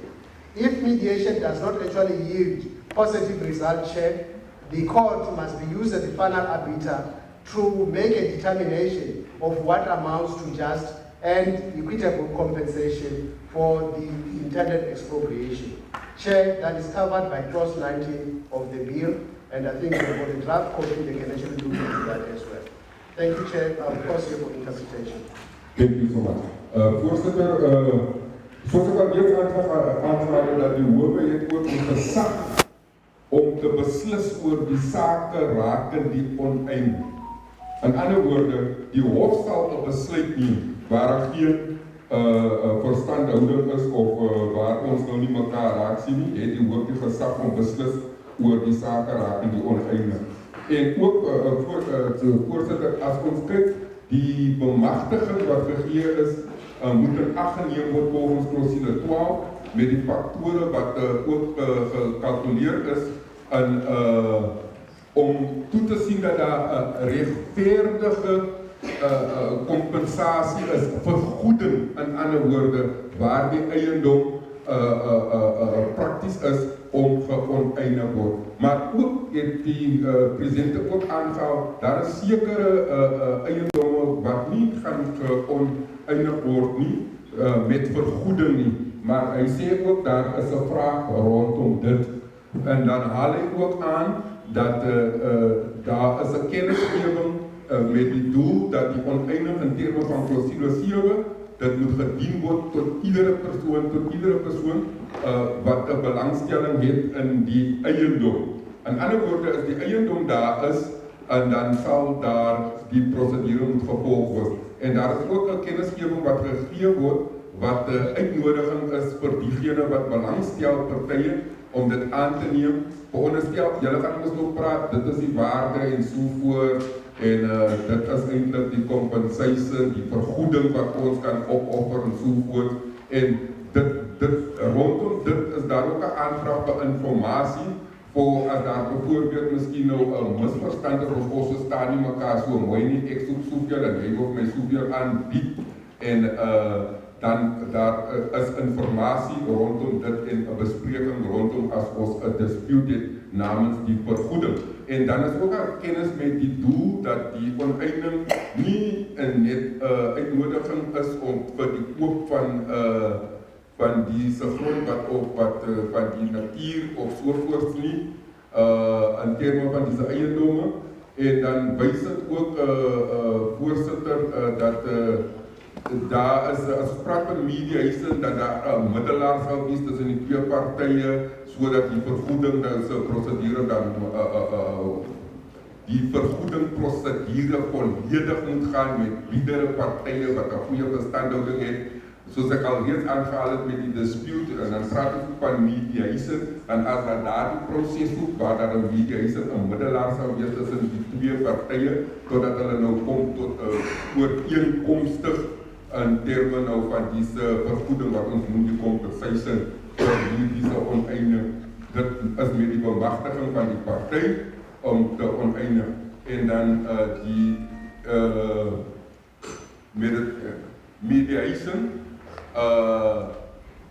If mediation does not actually yield positive result, Chair, the court must be used as the final arbiter to make a determination of what amounts to just and equitable compensation for the intended expropriation. Chair, that is covered by clause 19 of the bill, and I think for the draft copy they can actually look into that as well. Thank you, Chair. I'll pause here for interpretation. Thank you so much. Voorzitter, zoals ik al eerder aangehaald dat de hoeve het ook een gezag om te beslissen over die zaken raken die oneindig. In andere woorden, die hof zal een besluit nemen waar er geen verstandhouding is of waar ons nou niet elkaar raak zien, het die hof die gezag om beslissen over die zaken raken die oneindig. En ook, voorzitter, als ons kijkt, die bemachtiging wat gegeven is, moet in acht geneem worden volgens clausule 12 met die factoren wat ook gecalculeerd is en, om toe te zien dat daar rechtvaardige compensatie is, vergoeding in andere woorden, waar die eiendom praktisch is om geoneindigd wordt. Maar ook heeft die president ook aangehaald, daar is zekere eiendommen wat niet gaan geoneindigd worden nie, met vergoeding nie. Maar hij zegt ook, daar is een vraag rondom dit. En dan haal ik ook aan dat daar is een kennisgeving met het doel dat die oneindig in termen van clausule 7 dat moet gediend worden tot iedere persoon wat een belangstelling heeft in die eiendom. In andere woorden, als die eiendom daar is, en dan zal daar die procedure moet gevolgd worden. En daar is ook een kennisgeving wat gegeven wordt, wat de uitnodiging is voor diegene wat belangstelt partijen om dit aan te nemen. Veronderstel, jullie gaan ons nog praten, dit is die waarde enzovoort. En dit is eindelijk die compensatie, die vergoeding wat ons kan opofferen enzovoort. En rondom dit is daar ook een aanvraag voor informatie. Voor als daar bijvoorbeeld misschien nou een misverstand is of ons staan niet elkaar zo mooi niet. Ik zoek zoveel en hij wil mij zoveel aanbiedt. En dan daar is informatie rondom dit en een bespreking rondom als ons een dispute heeft namens die vergoeding. En dan is ook een kennis met die doel dat die oneindig niet net uitnodiging is om voor die koop van die grond van die natuur of soort niet, in termen van deze eiendommen. En dan wijst het ook, voorzitter, dat daar is, als we praten van mediation, dat daar een middelaar zal wees tussen die twee partijen, zodat die vergoeding, dat is een procedure, dan die vergoedingprocedure volledig moet gaan met iedere partijen wat een goede verstandhouding heeft. Zoals ik al reeds aangehaald heb met die dispute, en dan praat ik van mediation, en als daar die proces ook, waar daar een mediation, een middelaar zou wees tussen die twee partijen, totdat hulle nou komt tot ooreenkomstig in termen nou van deze vergoeding wat ons noemt die compensation voor deze oneindig. Dit is met die bemachtiging van die partij om te oneindigen. En dan die met het mediation,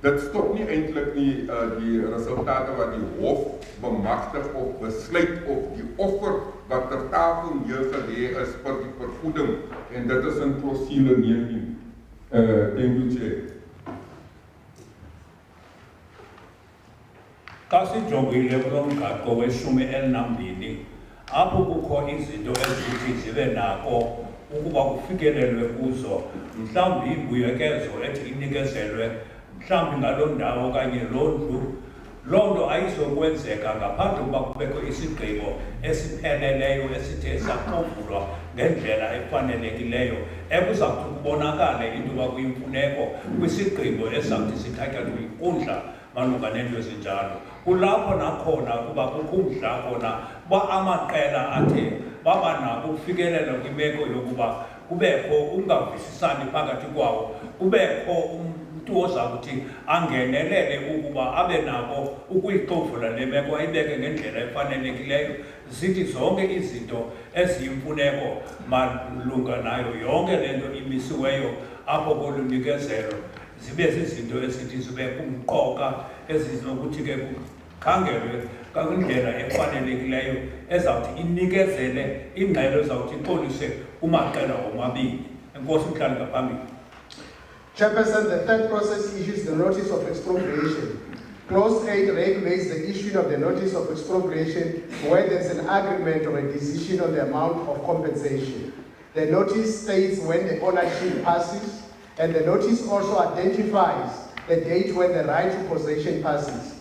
dat stopt niet eindelijk niet die resultaten wat die hof bemachtigt of besluit of die offer wat ter tafel neergelegd is voor die vergoeding. En dat is een clausule 19. Thank you, Chair. Kasijongile kulo mgaqo weshumi elinambini apho kukho izinto ezithi zibe nako ukuba kufikelelwe kuzo, mhlawumbi imbuyekezo ethi inikezelwe mhlawumbi ngaloo ndawo okanye loo ndlu. Loo nto ayizokwenzeka ngaphandle kokuba kubekho isigqibo esipheleleyo esithe saxovulwa ngendlela efanelekileyo ekuzawuthi kubonakale into yoba kuyimfuneko kwisigqibo esizawuthi sithatyathwe yinkundla malunga neento ezinjalo. Kulapho nakhona kuba kukho umdla khona uba amaqela athe baba nako ukufikelela kwimeko yokuba kubekho ukungavisisani phakathi kwawo, kubekho umntu oza kuthi angenelele ukuba abe nako ukuyixovula le meko ayibeke ngendlela efanelekileyo. Zithi zonke izinto eziyimfuneko malunga nayo yonke le nto imisiweyo apho kolunikezelo zibe zizinto esithi zibe kumqoka ezinokuthi ke kukhangelwe kwindlela efanelekileyo ezawuthi inikezele ingxelo ezawuthi iqolise kumaqela omabini. Enkosi mhlali ngaphambili. Chairperson, the third process issues the notice of expropriation. Clause 8 regulates the issuing of the notice of expropriation where there is an agreement or a decision on the amount of compensation. The notice states when the ownership passes, and the notice also identifies the date when the right to possession passes.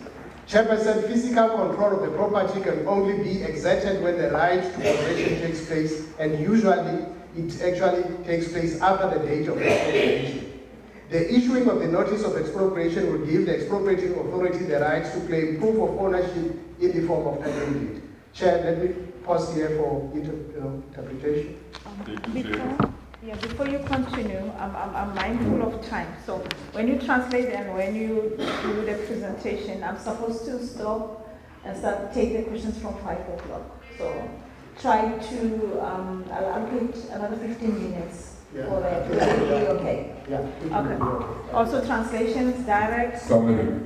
Chairperson, physical control of the property can only be exerted when the right to possession takes place, and usually it actually takes place after the date of expropriation. The issuing of the notice of expropriation will give the expropriating authority the right to claim proof of ownership in the form of title deed. Chair, let me pause here for interpretation. Before you continue, I'm mindful of time. So when you translate and when you do the presentation, I'm supposed to stop and take the questions from 5 o'clock. So try to allocate another 15 minutes. Yeah. For that. Will it be okay? Yeah. Okay. Also translations, direct. Summary.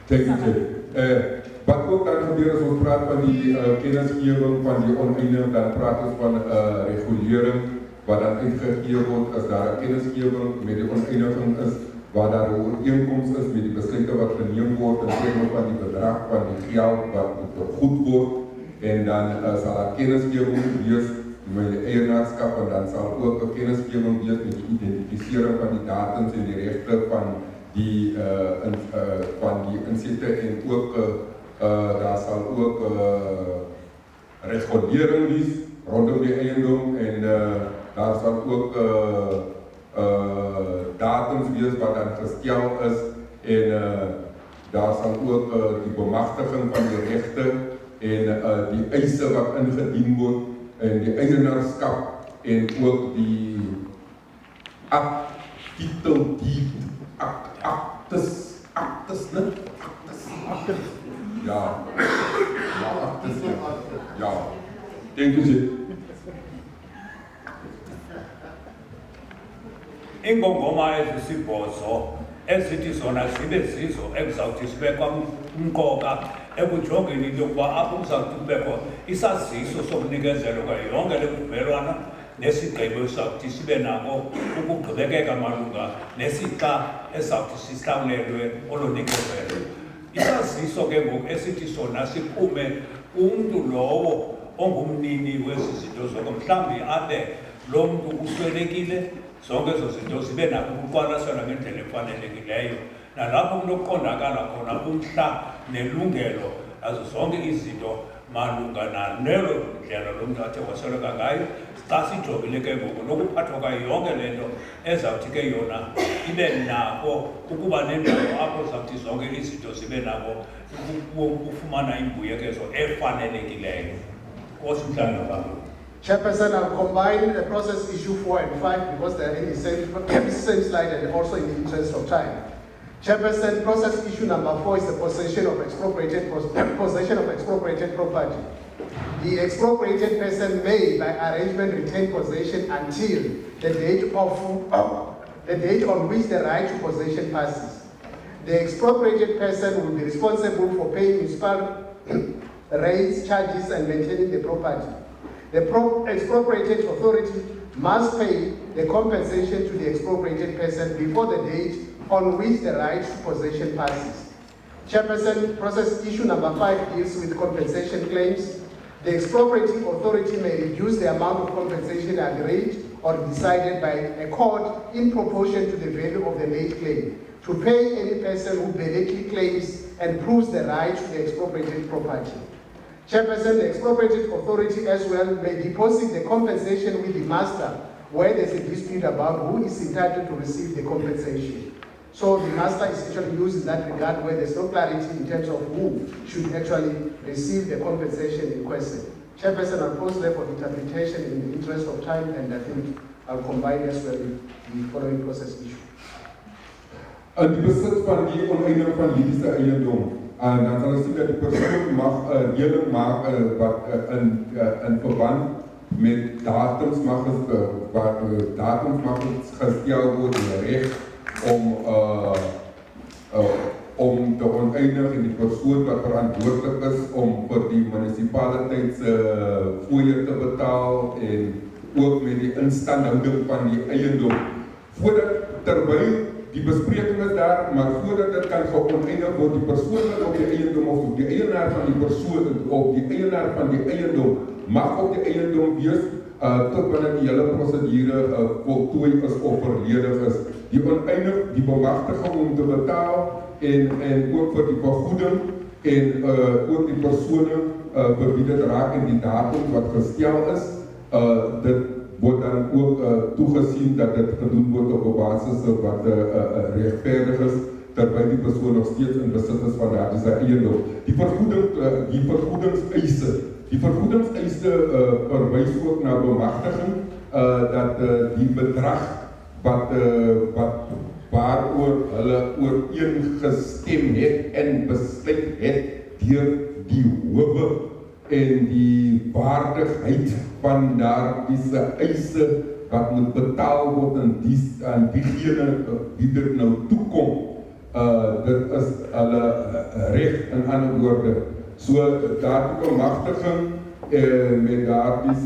Thank you, Chair. Wat ook dan gebeurt als we praten van die kennisgeving van die oneindige, dan praten we van regulering, wat dan ingegeven wordt als daar kennisgeving met die oneindiging is, waar daar een overeenkomst is met die besluiten wat genomen wordt in termen van die bedrag van die geld wat vergoed wordt. En dan zal er kennisgeving wees met de eienaarskap en dan zal ook een kennisgeving wees met die identificering van die datums en die rechten van die inzetten en ook daar zal ook regulering wees rondom die eiendom en daar zal ook datums wees wat dan gesteld is en daar zal ook die bemachtiging van die rechten en die eisen wat ingedien wordt en die eienaarskap en ook die titel die actes, ne? Actes. Ja. Actes. Ja. Thank you, Chief. Ingongoma ezisibhozo ezithi zona zibe zizo ekuzawuthi sibekwa umqoka ekujongeni into yokuba apho kuzawuthi kubekho isaziso sokunikezelwa kwayo yonke le mvumelwano nesigqibo esizawuthi sibe nako ukugqibekeka malunga nesixa esizawuthi sihlawulelwe olonikezelo. Isaziso ke ngoku esithi sona siphume umntu lowo ongumnini wezi zinto zoko mhlawumbi abe lo mntu uswelekile zonke ezo zinto zibe nako ukuqwalaselwa ngendlela efanelekileyo nalapho kunokuqondakala khona umhla nelungelo azo zonke izinto malunga nalelo ndlela lo mntu athe wasweleka ngayo xa sijongile ke ngoku nokuphathwa kwayo yonke le nto ezawuthi ke yona ibe nako ukuba nendawo apho zawuthi zonke izinto zibe nako ukufumana imbuyekezo efanelekileyo. Nkosi mhlali ngaphambili. Chairperson, I'll combine the process issue 4 and 5 because they're in the same slide and also in the interest of time. Chairperson, process issue number 4 is the possession of expropriated property. The expropriated person may, by arrangement, retain possession until the date on which the right to possession passes. The expropriated person will be responsible for paying municipal rates, charges, and maintaining the property. The expropriated authority must pay the compensation to the expropriated person before the date on which the right to possession passes. Chairperson, process issue number 5 deals with compensation claims. The expropriating authority may reduce the amount of compensation agreed or decided by a court in proportion to the value of the made claim to pay any person who validly claims and proves the right to the expropriated property. Chairperson, the expropriated authority as well may deposit the compensation with the master where there's a dispute about who is entitled to receive the compensation. So the master is actually used in that regard where there's no clarity in terms of who should actually receive the compensation in question. Chairperson, I'll pause there for interpretation in the interest of time, and I think I'll combine as well with the following process issue. Die besit van die oneindige van hierdie eiendom. En dan zal je zien dat de persoon mag reëling maken wat in verband met datums mag gesteld worden, recht om te oneindig en die persoon wat verantwoordelik is om vir die munisipaliteit se fooie te betaal en ook met die instandhouding van die eiendom. Terwyl die bespreking is daar, maar voordat dit kan geoneindig word, die persoon wat op die eiendom of die eienaar van die persoon of die eienaar van die eiendom mag op die eiendom wees tot wanneer die hele prosedure voltooi is of verledig is. Die oneindig die bemagtiging om te betaal en ook vir die vergoeding en ook die persone vir wie dit raak en die datum wat gestel is, dit word dan ook toegesien dat dit gedoen word op 'n basis wat regverdig is, terwyl die persoon nog steeds in besit is van daardie sy eiendom. Die vergoedingseise verwys ook na bemagtiging dat die bedrag waaroor hulle ooreengestem het en besluit het deur die howe en die waardigheid van daardie eise wat moet betaal word aan diegene wie dit nou toekom. Dit is hulle reg in ander woorde. So daardie bemagtiging met daardie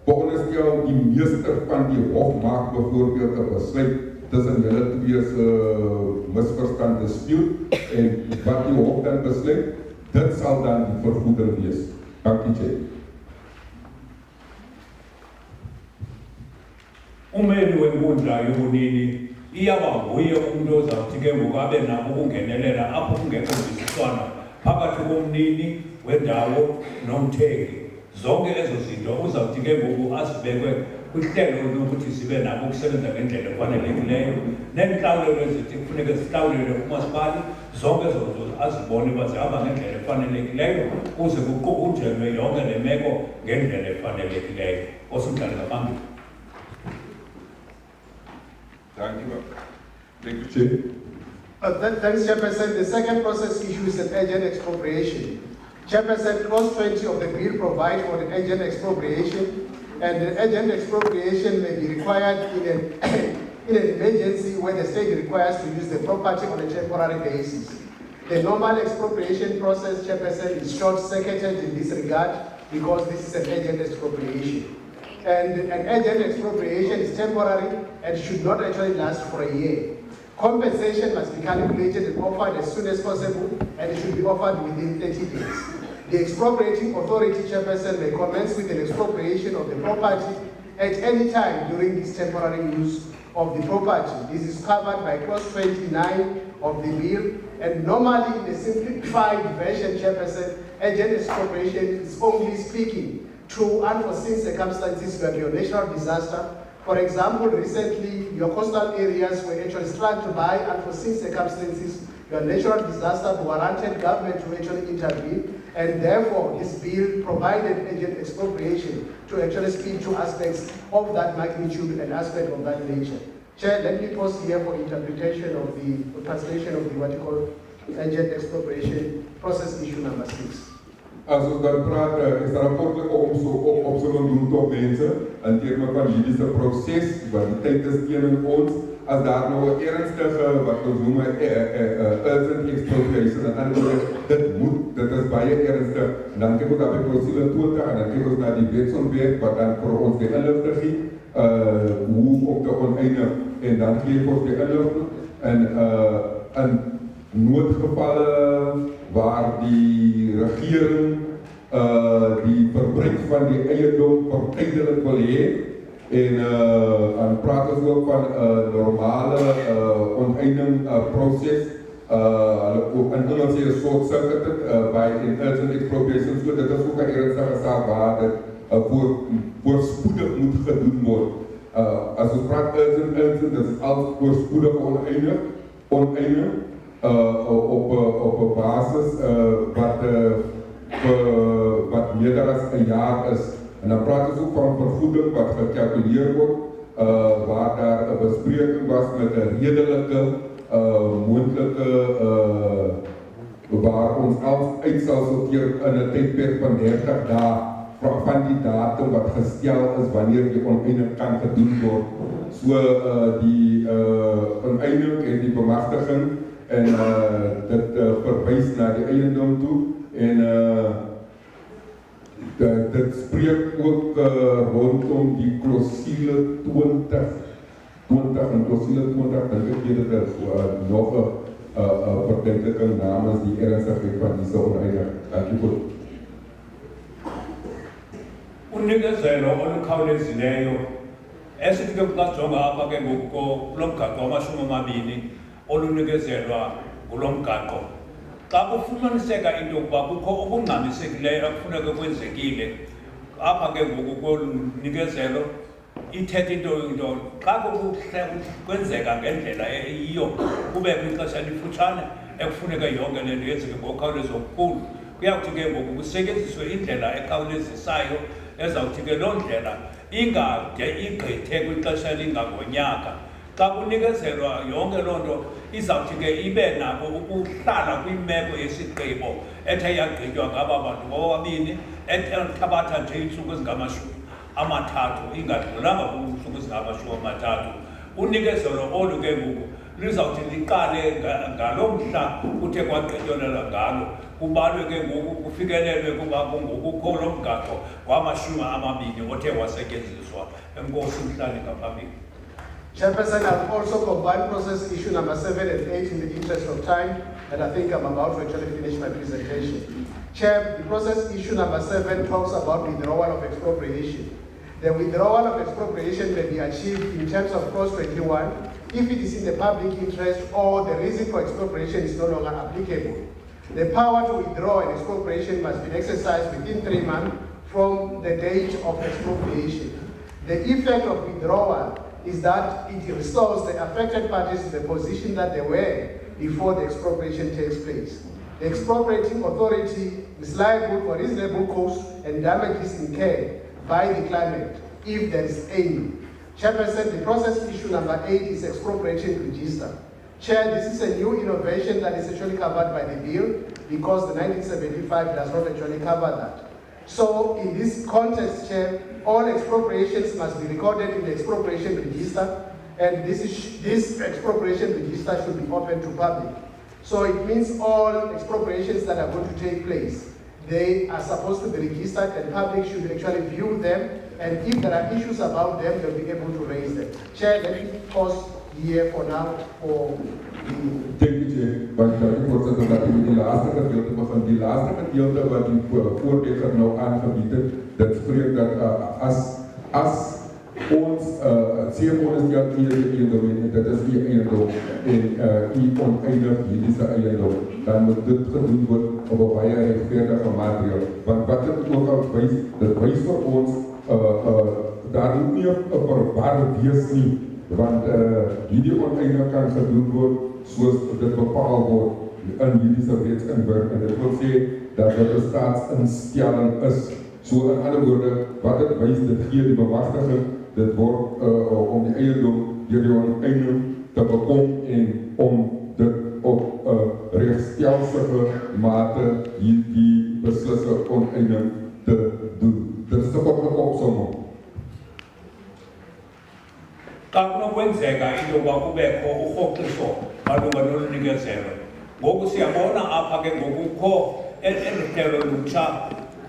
veronderstel die meester van die hof maak byvoorbeeld 'n besluit tussen julle twee se misverstand dispuut en wat die hof dan besluit, dit sal dan die vergoeding wees. Dankie, Jay. Umeli wenkundla yobunini iyaba nguye umuntu ozawuthi ke ngoku abe nako ukungenelela apho kungekho mvisiswano phakathi komnini wendawo nomthengi. Zonke ezo zinto uzawuthi ke ngoku azibekwe kwihlelo lokuthi zibe nako ukusebenza ngendlela efanelekileyo, neentlawulo ezithi kufuneka zihlawulelwe umasipala, zonke ezo zinto azibone uba zihamba ngendlela efanelekileyo kuze kuqukunjelwe yonke le meko ngendlela efanelekileyo. Osumdlali ngaphambili. Thank you, Chair. Thanks, Chairperson. The second process issue is an agent expropriation. Chairperson, clause 20 of the bill provides for an agent expropriation, and the agent expropriation may be required in an emergency where the state requires to use the property on a temporary basis. The normal expropriation process, Chairperson, is short-circuited in this regard because this is an agent expropriation. And an agent expropriation is temporary and should not actually last for a year. Compensation must be calculated and offered as soon as possible, and it should be offered within 30 days. The expropriating authority, Chairperson, may commence with an expropriation of the property at any time during this temporary use of the property. This is covered by clause 29 of the bill, and normally in a simplified version, Chairperson, agent expropriation is only speaking to unforeseen circumstances where your natural disaster. For example, recently your coastal areas were actually struck by unforeseen circumstances, your natural disaster warranted government to actually intervene, and therefore this bill provided agent expropriation to actually speak to aspects of that magnitude and aspect of that nature. Chair, let me pause here for interpretation of the translation of the what you call agent expropriation process issue number 6. As ons dan praat, is daar 'n kortelike opsomming doen tot mense in terme van hierdie proses wat die tyd is teen ons. As daar nou 'n ernstige wat ons noem 'n urgent expropriation, dan dit is baie ernstig. En dan kyk ons op die clausule 20 en dan kyk ons na die wetsontwerp wat dan vir ons die inligting gee, hoe om te oneindig, en dan gee ons die inligting in noodgevalle waar die regering die verbruik van die eiendom vertydelik wil hê, en dan praat ons ook van normale oneindiging proses, in Engels sê 'n short circuit by an urgent expropriation, so dit is ook 'n ernstige saak waar dit voorspoedig moet gedoen word. As ons praat urgent, dit is al voorspoedig oneindig op 'n basis wat meer as 'n jaar is. En dan praat ons ook van vergoeding wat gekalkuleer word, waar daar 'n bespreking was met 'n redelike moontlike waar ons uit sal sorteer in 'n tydperk van 30 dae van die datum wat gestel is wanneer die oneindig kan gedoen word. So die oneindig en die bemagtiging en dit verwys na die eiendom toe en dit spreek ook rondom die klousule 20 en klousule 20 dink ek dit is nog 'n verdenking namens die ernstigheid van die oneindig. Dankie. Unikezelo olukhawulezileyo esithi ke kukajonga apha ke ngoku kulo mgaqo wama-20 olunikezelwa ngulo mgaqo. Xa kufumaniseka into yokuba kukho okungxamisekileyo ekufuneka kwenzekile apha ke ngoku kolu ithetha into xa kwenzeka ngendlela eyiyo kubekho ixesha elifutshane ekufuneka yonke le nto yenzeke ngokhawulezo okukhulu. Kuyawuthi ke ngoku kusetyenziswe indlela ekhawulezisayo ezawuthi ke loo ndlela ingade igqithe kwixesha elingangonyaka. Xa kunikezelwa yonke loo nto izawuthi ke ibe nako ukuhlala kwimeko yesigqibo ethe yagqitywa ngaba bantu bobabini ethabatha nje iintsuku ezingama-30 ingadlulanga kuntsuku ezingama-30. Unikezelo olu ke ngoku lizawuthi liqale ngaloo mhla kuthe kwagqityelelwa ngalo kubalwe ke ngoku kufikelelwe kuba ngokukho lo mgaqo wama-20 othe wasetyenziswa. Enkosi mhlali ngaphambili. Chairperson, I've also combined process issue number 7 and 8 in the interest of time, and I think I'm about to actually finish my presentation. Chair, the process issue number 7 talks about withdrawal of expropriation. The withdrawal of expropriation may be achieved in terms of clause 21 if it is in the public interest or the reason for expropriation is no longer applicable. The power to withdraw an expropriation must be exercised within 3 months from the date of expropriation. The effect of withdrawal is that it restores the affected parties to the position that they were before the expropriation takes place. The expropriating authority is liable for reasonable costs and damages incurred by the claimant, if there is any. Chairperson, the process issue number 8 is expropriation register. Chair, this is a new innovation that is actually covered by the bill because the 1975 does not actually cover that. So in this context, Chair, all expropriations must be recorded in the expropriation register, and this expropriation register should be open to public. So it means all expropriations that are going to take place, they are supposed to be registered, and public should actually view them, and if there are issues about them, they'll be able to raise them. Chair, let me pause here for now for the... Thank you, Chair. Want ik voorzitter dat u die laatste gedeelte van die laatste gedeelte wat u voorbeeld nou aangebied dat spreekt dat als ons zeer ondersteunt hier eiendom, dat is die eiendom en die oneindig juridische eiendom, dan moet dit gedaan worden op een baie rechtvaardige materiaal. Want wat het ook al wijst, dat wijst voor ons, daar moet niet een verwarde wees nie, want hierdie oneindig kan gedaan worden zoals dit bepaald wordt in juridische wetsinwerk, en dat wil sê dat dit een staatsinstelling is. So in ander woorde, wat het wijst, dit gee die bemagtiging, dit wordt om die eiendom deur die oneindig te bekom en om dit op rechtsstelsige mate die beslisse oneindig te doen. Dit is de korte opsomming. Xa kunokwenzeka into yokuba kubekho urhoxiso malunga nolunikezelo, ngoku siyabona apha ke ngoku kukho eli hlelo lutsha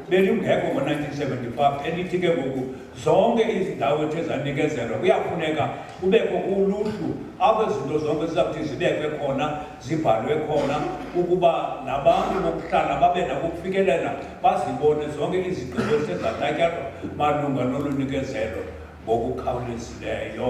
belingekho ngo-1975 elithi ke ngoku zonke izindawo ethe zanikezelwa kuyafuneka kubekho uluhlu apho izinto zonke zizawuthi zibekwe khona, zibhalwe khona, ukuba nabantu bokuhlala babe nako ukufikelela bazibone zonke izigqibo ezizathatyatwa malunga nolunikezelo ngokukhawulezileyo.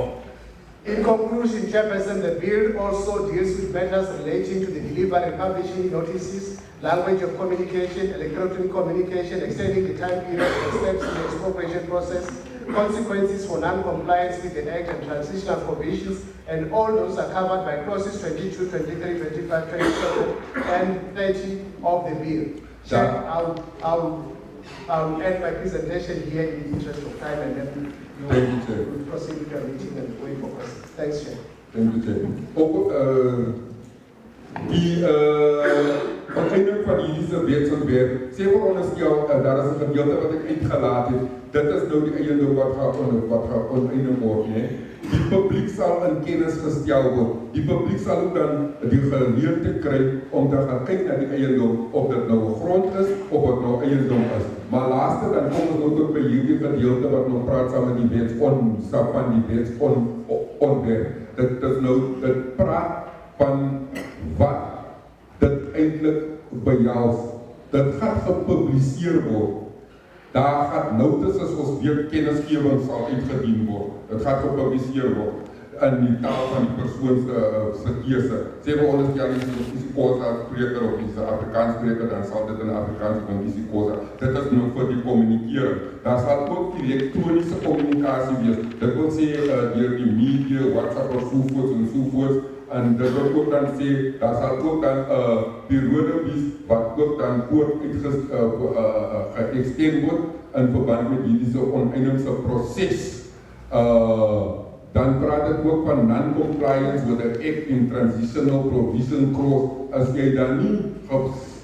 In conclusion, Chairperson, the bill also deals with matters relating to the delivery and publishing notices, language of communication, electronic communication, extending the time period and steps in the expropriation process, consequences for non-compliance with the Act and transitional provisions, and all those are covered by clauses 22, 23, 25, 27, and 30 of the bill. Chair, I'll end my presentation here in the interest of time, and then we'll proceed with your meeting and wait for questions. Thanks, Chair. Thank you, Chair. Ook oneindig van hierdie wetsontwerp, sê veronderstel, daar is 'n gedeelte wat ek uitgelaat het, dit is nou die eiendom wat gaan oneindig word, né? Die publiek sal in kennis gestel word. Die publiek sal ook dan die geleentheid kry om te gaan kyk na die eiendom, of dit nou 'n grond is, of dit nou eiendom is. Maar laaste dan kom ons nou tot by hierdie gedeelte wat nog praat saam met die wetsontwerp. Dit praat van wat dit eintlik behels. Dit gaan gepubliseer word. Daar gaan notices ons weer kennisgewing sal uitgedien word. Dit gaan gepubliseer word in die taal van die persoon se keuse. Sê vir ons jy is 'n isiXhosa spreker of 'n Afrikaans spreker, dan sal dit in Afrikaans van isiXhosa. Dit is nou vir die kommunikering. Daar sal ook elektroniese kommunikasie wees. Dit wil sê deur die media, WhatsApp of sovoorts en sovoorts. En dit wil ook dan sê, daar sal ook dan periode wees wat ook dan geëxtend word in verband met hierdie oneindige proses. Dan praat dit ook van non-compliance with the Act in Transitional Provision Clause. As jy dan nie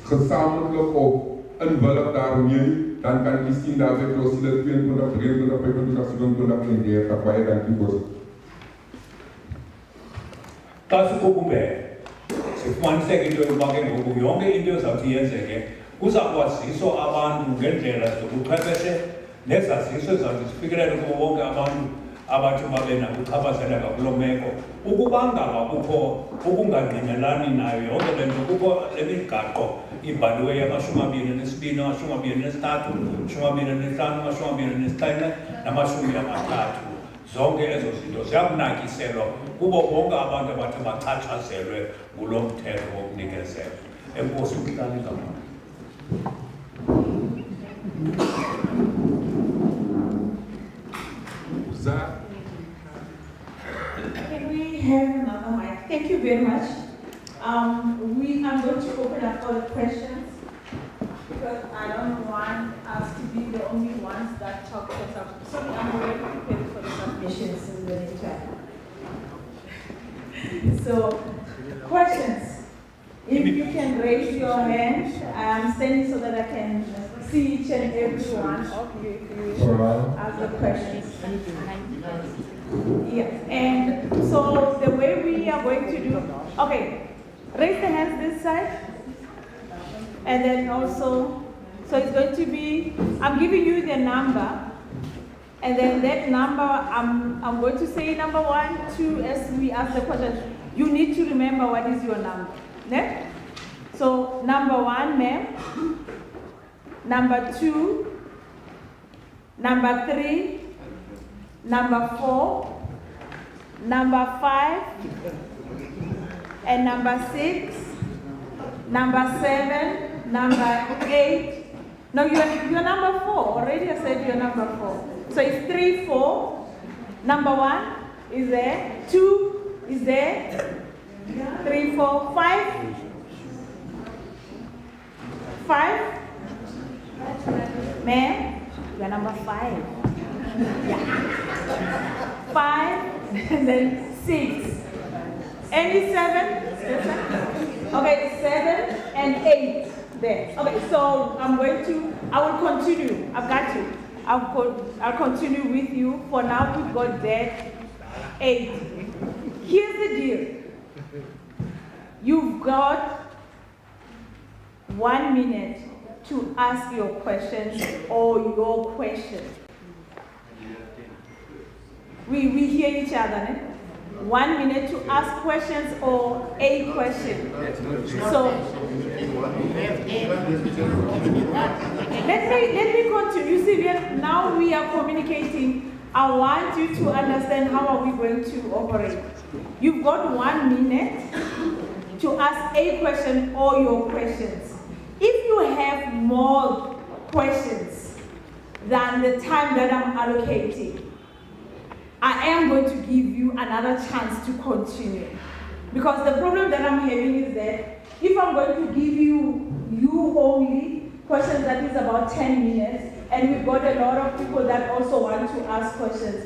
gesamentlik of inwillig daarmee nie, dan kan jy sien daar by clause 22, 23, 25, 27 en 30. Baie dankie boss. Xa sikhuphe sifumaniseke into yokuba ke ngoku yonke into ezawuthi yenzeke kuzakwaziswa abantu ngendlela zobuchwepheshe nezaziso ezawuthi zifikelele kubo bonke abantu abathi babe nakuchaphazeleka kuloo meko. Ukuba ngaba kukho ukungangqinelani nayo yonke le nto, kukho le migaqo ibhaliweyo 22, 23, 25, 27, nama-30. Zonke ezo zinto ziyakunakiselwa kubo bonke abantu abathi bachatshazelwe ngulo mthetho wokunikezela. Enkosi uhlale kakhulu. Can we have another mic? Thank you very much. I'm going to open up for the questions because I don't want us to be the only ones that talk this up. Sorry, I'm already prepared for the submissions in the next time. So, questions. If you can raise your hand, I'm standing so that I can see each and every one of you if you wish to ask the questions. Yeah, and so the way we are going to do, okay, raise the hands this side, and then also, so it's going to be, I'm giving you the number, and then that number, I'm going to say number 1, 2, as we ask the question. You need to remember what is your number. Yeah? So number 1, ma'am, number 2, number 3, number 4, number 5, and number 6, number 7, number 8. No, you're number 4. Already I said you're number 4. So it's 3, 4. Number 1 is there. 2 is there. 3, 4, 5. 5. Ma'am, you're number 5. Yeah. 5, and then 6. Any 7? Okay, 7 and 8 there. Okay, so I will continue. I've got you. I'll continue with you. For now, we've got that 8. Here's the deal. You've got 1 minute to ask your questions or your question. We hear each other, né? 1 minute to ask questions or a question. So let me continue. See, now we are communicating. I want you to understand how are we going to operate. You've got 1 minute to ask a question or your questions. If you have more questions than the time that I'm allocating, I am going to give you another chance to continue. Because the problem that I'm having is that if I'm going to give you only questions that is about 10 minutes, and we've got a lot of people that also want to ask questions,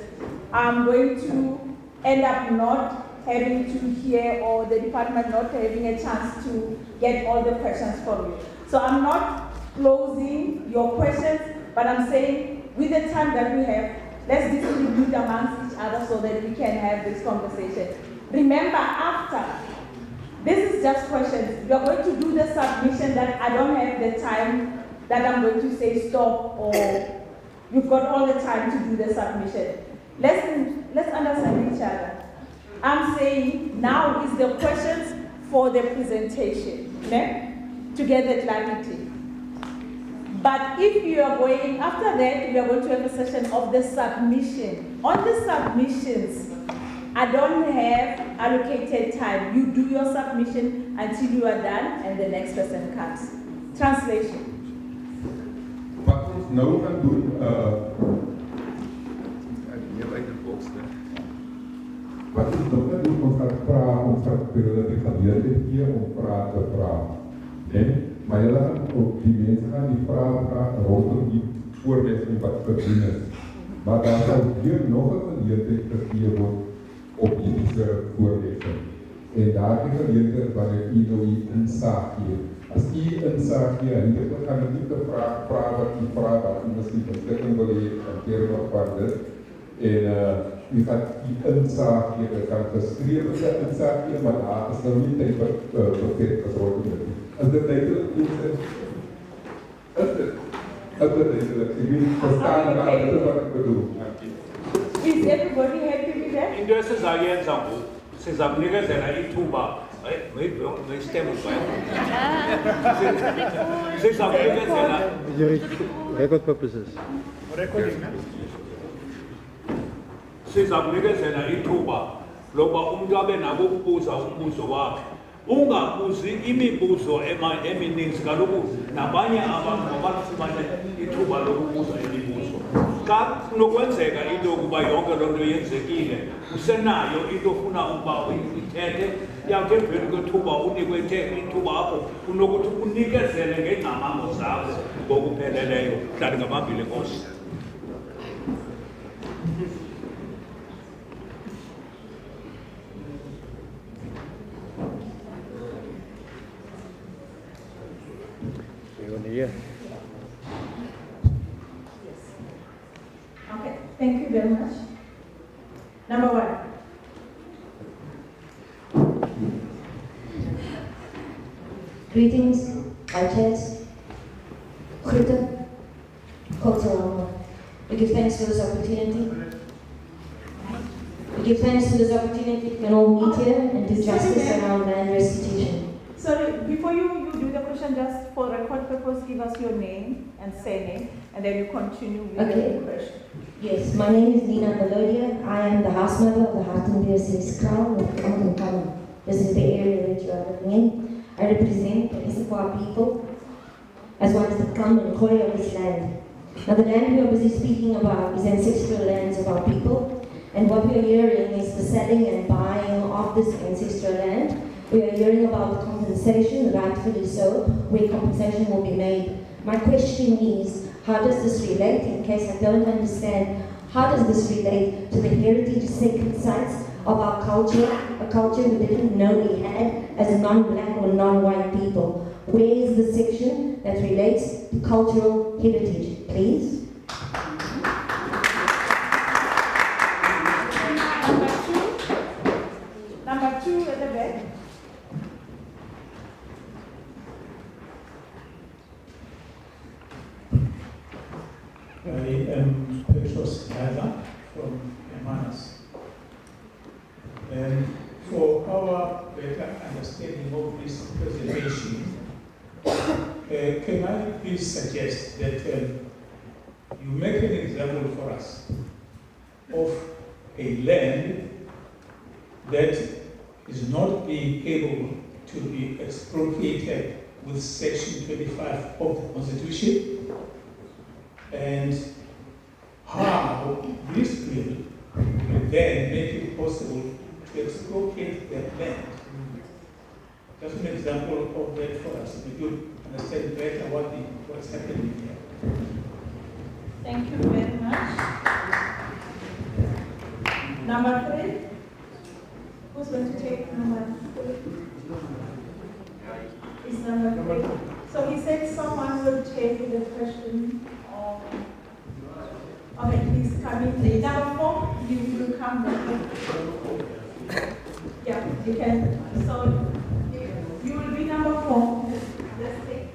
I'm going to end up not having to hear or the department not having a chance to get all the questions from you. So I'm not closing your questions, but I'm saying with the time that we have, let's distribute amongst each other so that we can have this conversation. Remember, after, this is just questions. We are going to do the submission that I don't have the time that I'm going to say stop or you've got all the time to do the submission. Let's understand each other. I'm saying now is the questions for the presentation, okay? To get the clarity. But if you are going, after that, we are going to have a session of the submission. On the submissions, I don't have allocated time. You do your submission until you are done and the next person comes. Translation. Wat ons nou gaan doen, wat ons nou gaan doen, ons gaan periode geleerdheid gee om vrae te vra. Maar julle gaan ook die mense gaan die vrae rondom die voorlesing wat verdien is. Maar daar sal weer nog 'n geleerdheid gegee word op hierdie voorlesing. En daardie geleerdheid wanneer u nou die insaag gee. As u insaag gee, en dit gaan nie te vraag wat u vraag wat u miskien bestekking wil hê in terme van dit. En u gaan die insaag gee, dit kan geskrewe insaag gee, maar daar is nou nie tyd wat beperk is rondom dit. Is dit duidelijk? Is dit duidelijk? Ik wil verstaan wat ik bedoel. Is everybody happy with that? Into esizayenza ngoku sizamnikezela ithuba stemmen sizamnikezela Record purposes. sizamnikezela ithuba lokuba umntu abe nako ukubuza umbuzo wakhe. Ungabuzi imibuzo emininzi kaloku nabanye abantu abalufumane ithuba lokubuza imibuzo. Xa kunokwenzeka into yokuba yonke loo nto yenzekile, usenayo into ofuna ukuba uyithethe, yawuthi emveni kwethuba unikwe ithuba apho unokuthi unikezele ngeengcamango zakho ngokupheleleyo. Hlali ngamabili Nkosi. Yeah. Okay, thank you very much. Number one. Greetings, Archers, Groeten, Kotelama. We give thanks for this opportunity. We give thanks for this opportunity to all meet here and do justice around land restitution. Sorry, before you do the question, just for record purpose, give us your name and surname, and then you continue with the question. Yes, my name is Nina Melodia. I am the house mother of the Hartenbeer Crown of Kampen. This is the area that you are living in. I represent the Issaquah people, as well as the Kam and Khoi of this land. Now the land we are busy speaking about is ancestral lands of our people, and what we are hearing is the selling and buying of this ancestral land. We are hearing about the compensation, rightfully so, where compensation will be made. My question is, how does this relate, in case I don't understand, how does this relate to the heritage sacred sites of our culture, a culture we didn't know we had as a non-black or non-white people? Where is the section that relates to cultural heritage, please? Number two at the back. I am Petros Gaza from Emanas. And for our better understanding of this presentation, can I please suggest that you make an example for us of a land that is not being able to be expropriated with Section 25 of the Constitution, and how this bill will then make it possible to expropriate that land. Just an example of that for us, we could understand better what's happening here. Thank you very much. Number three. Who's going to take number 3? It's number 3. So he said someone will take the question of, okay, please come in. Number 4, you will come back. Yeah, you can, so you will be number 4. Let's take.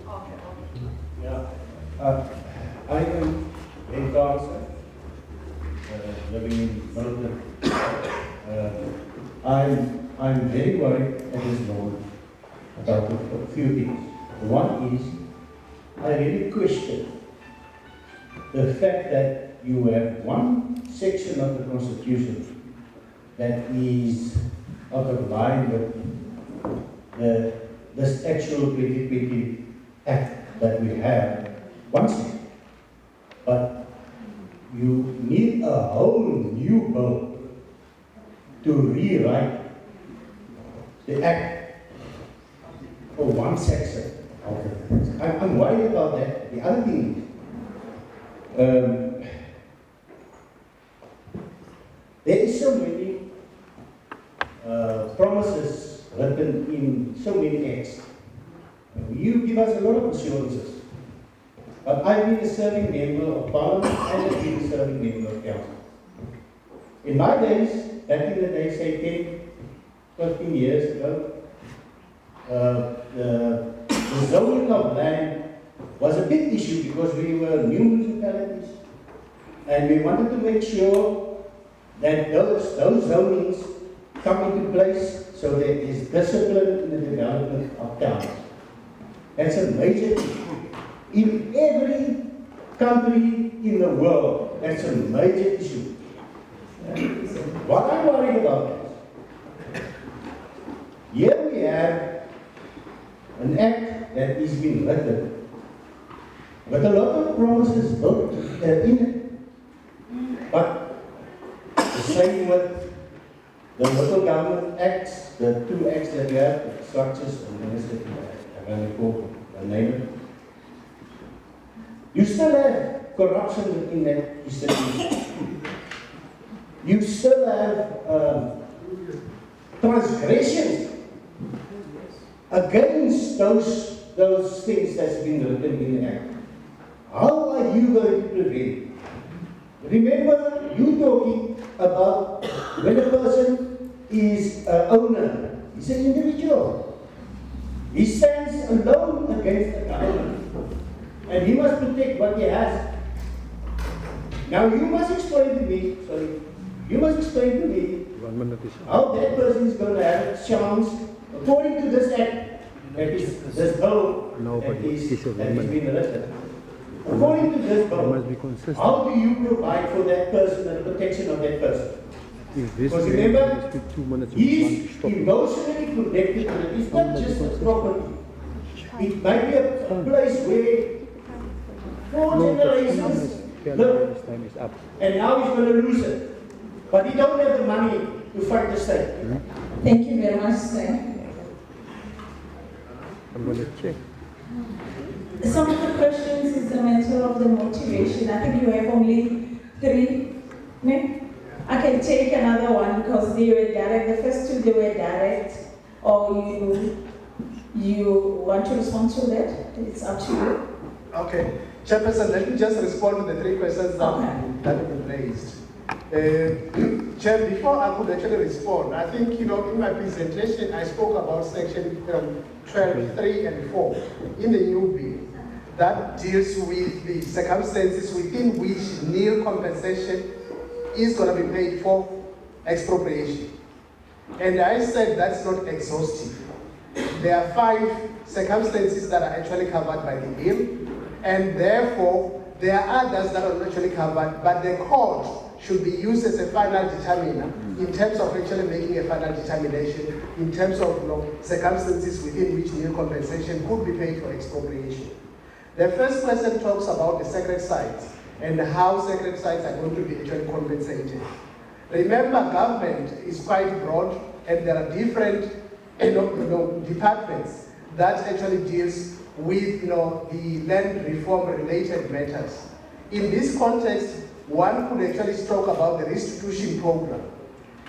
Okay. Yeah. I am a dancer, living in Melbourne. I'm very worried at this moment about a few things. One is, I really question the fact that you have one section of the Constitution that is out of line with this actual 2020 Act that we have, one section. But you need a whole new bill to rewrite the Act for one section of it. I'm worried about that. The other thing is, there is so many promises written in so many acts. You give us a lot of assurances. But I've been a serving member of Parliament and I've been a serving member of Council. In my days, back in the day, say 10, 15 years ago, the zoning of land was a big issue because we were new municipalities and we wanted to make sure that those zonings come into place so there is discipline in the development of towns. That's a major issue. In every country in the world, that's a major issue. What I'm worried about is, here we have an act that is being written with a lot of promises built in it. But the same with the local government acts, the 2 acts that we have, the structures and ministry, I'm going to call the name it. You still have corruption within that institution. You still have transgressions against those things that's been written in the Act. How are you going to prevent? Remember, you talking about when a person is an owner, he's an individual. He stands alone against the government. And he must protect what he has. Now you must explain to me, how that person is going to have a chance, according to this act, that is this bill that is being written. According to this bill, how do you provide for that person and the protection of that person? Because remember, he's emotionally connected to it. It's not just a property. It might be a place where 4 generations live, and now he's going to lose it. But he don't have the money to fight the state. Thank you very much, sir. I'm going to check. Some of the questions is a matter of the motivation. I think you have only 3. No? I can take another one because they were direct. The first 2 they were direct. Or you want to respond to that? It's up to you. Okay. Chairperson, let me just respond to the 3 questions that have been raised. Chair, before I could actually respond, I think, in my presentation, I spoke about section 12, 3 and 4 in the new bill that deals with the circumstances within which nil compensation is going to be paid for expropriation. And I said that's not exhaustive. There are 5 circumstances that are actually covered by the bill, and therefore there are others that are not actually covered, but the court should be used as a final determiner in terms of actually making a final determination in terms of circumstances within which nil compensation could be paid for expropriation. The first question talks about the sacred sites and how sacred sites are going to be actually compensated. Remember, government is quite broad, and there are different departments that actually deals with the land reform related matters. In this context, one could actually talk about the restitution program.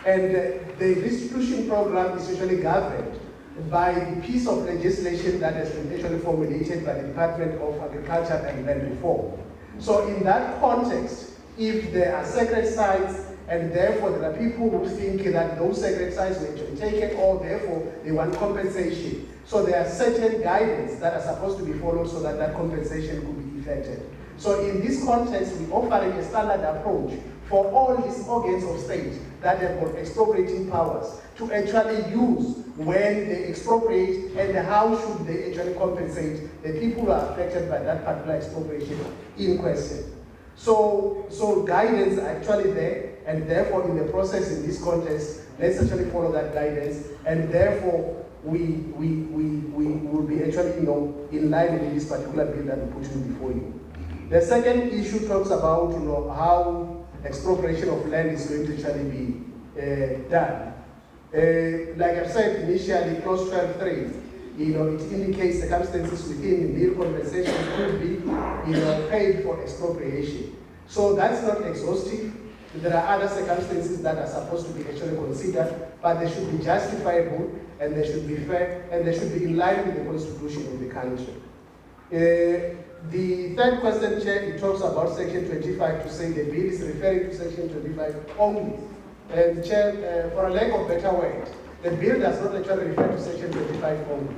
And the restitution program is usually governed by the piece of legislation that has been actually formulated by the Department of Agriculture and Land Reform. So in that context, if there are sacred sites and therefore there are people who think that those sacred sites were actually taken or therefore they want compensation. So there are certain guidance that are supposed to be followed so that that compensation could be effected. So in this context, we're offering a standard approach for all these organs of state that have got expropriating powers to actually use when they expropriate and how should they actually compensate the people who are affected by that particular expropriation in question. So guidance are actually there, and therefore in the process in this context, let's actually follow that guidance, and therefore we will be actually in line with this particular bill that we're putting before you. The second issue talks about how expropriation of land is going to actually be done. Like I've said initially, clause 12.3, it indicates circumstances within the bill compensation could be, paid for expropriation. So that's not exhaustive. There are other circumstances that are supposed to be actually considered, but they should be justifiable and they should be fair and they should be in line with the constitution of the country. The third question, Chair, it talks about Section 25 to say the bill is referring to Section 25 only. And Chair, for a lack of better word, the bill does not actually refer to Section 25 only.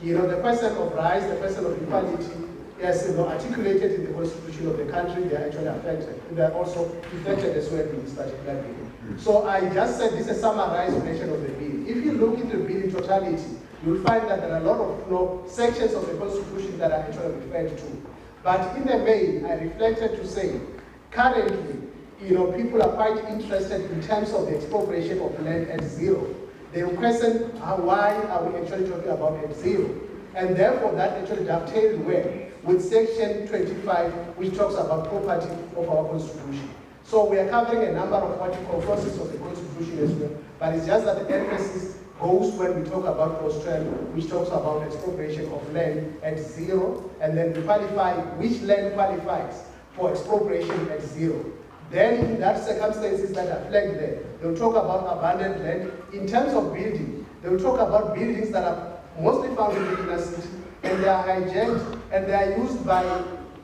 The question of rights, the question of equality, as articulated in the constitution of the country, they are actually affected. They are also affected as well in this particular bill. So I just said this is a summarized version of the bill. If you look into the bill in totality, you'll find that there are a lot of sections of the constitution that are actually referred to. But in the main, I reflected to say, currently, people are quite interested in terms of the expropriation of land at zero. They will question why are we actually talking about at zero? And therefore, that actually dovetails well with Section 25, which talks about property of our Constitution. So we are covering a number of what you call clauses of the Constitution as well, but it's just that the emphasis goes when we talk about clause 12, which talks about expropriation of land at zero, and then we qualify which land qualifies for expropriation at zero. Then in that circumstances that are flagged there, they'll talk about abandoned land. In terms of building, they'll talk about buildings that are mostly found in the inner city, and they are hijacked, and they are used by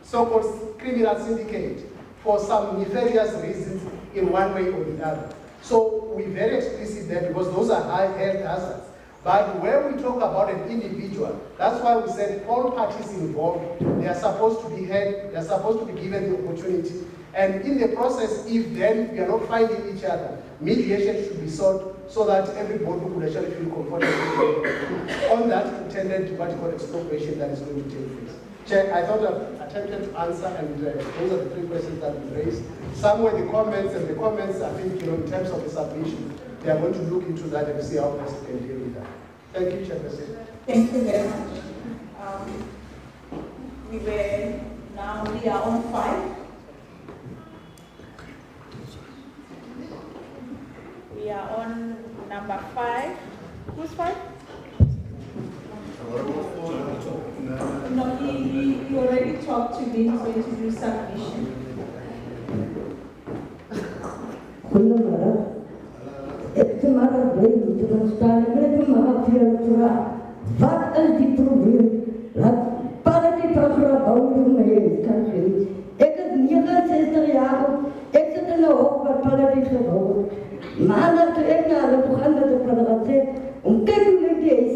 so-called criminal syndicate for some nefarious reasons in one way or the other. So we're very explicit there because those are high health hazards. But when we talk about an individual, that's why we said all parties involved, they are supposed to be heard, they are supposed to be given the opportunity. And in the process, if then we are not finding each other, mediation should be sought so that everybody could actually feel comfortable on that intended what you call expropriation that is going to take place. Chair, I thought I've attempted to answer, and those are the three questions that we raised. Some were the comments, and the comments, I think, in terms of the submission, they are going to look into that and see how best we can deal with that. Thank you, Chairperson. Thank you very much. We are on 5. We are on number 5. Who's 5? No, he already talked to me, he's going to do submission. Wat is die probleem? Laat politiek verbouwen in mijn country. Ik heb 69 jaar oud. Ik zit in een hoek waar politiek gebouwd. Maandag toen ik naar de programma met de federatie, om te kijken hoe het is.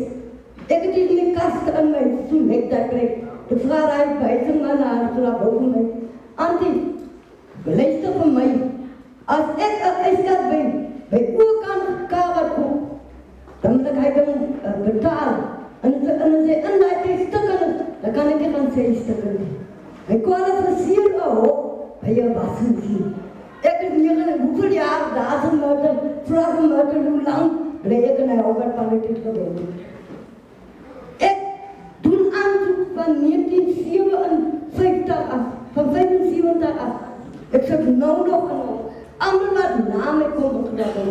Ik heb hier mijn kast aan mijn stoel, ik dat krijg. De vrouw rijdt buiten me naar de boven mij. Auntie, luister van mij. Als ik een ijskat ben, bij uw kamer koop, dan moet ik betalen. En als hij in die stukken, dan kan ik gaan 6 stukken. Hij kwalificeert ook bij je wasmachine. Ik heb hier hoeveel jaar, 1000 meter, 12 meter, hoe lang bleef ik in over politiek gebeuren. Ik doe een aanzoek van 1957 af, van 75 af. Ik zeg nou nog en nog. Allemaal wat namen komen gedaan.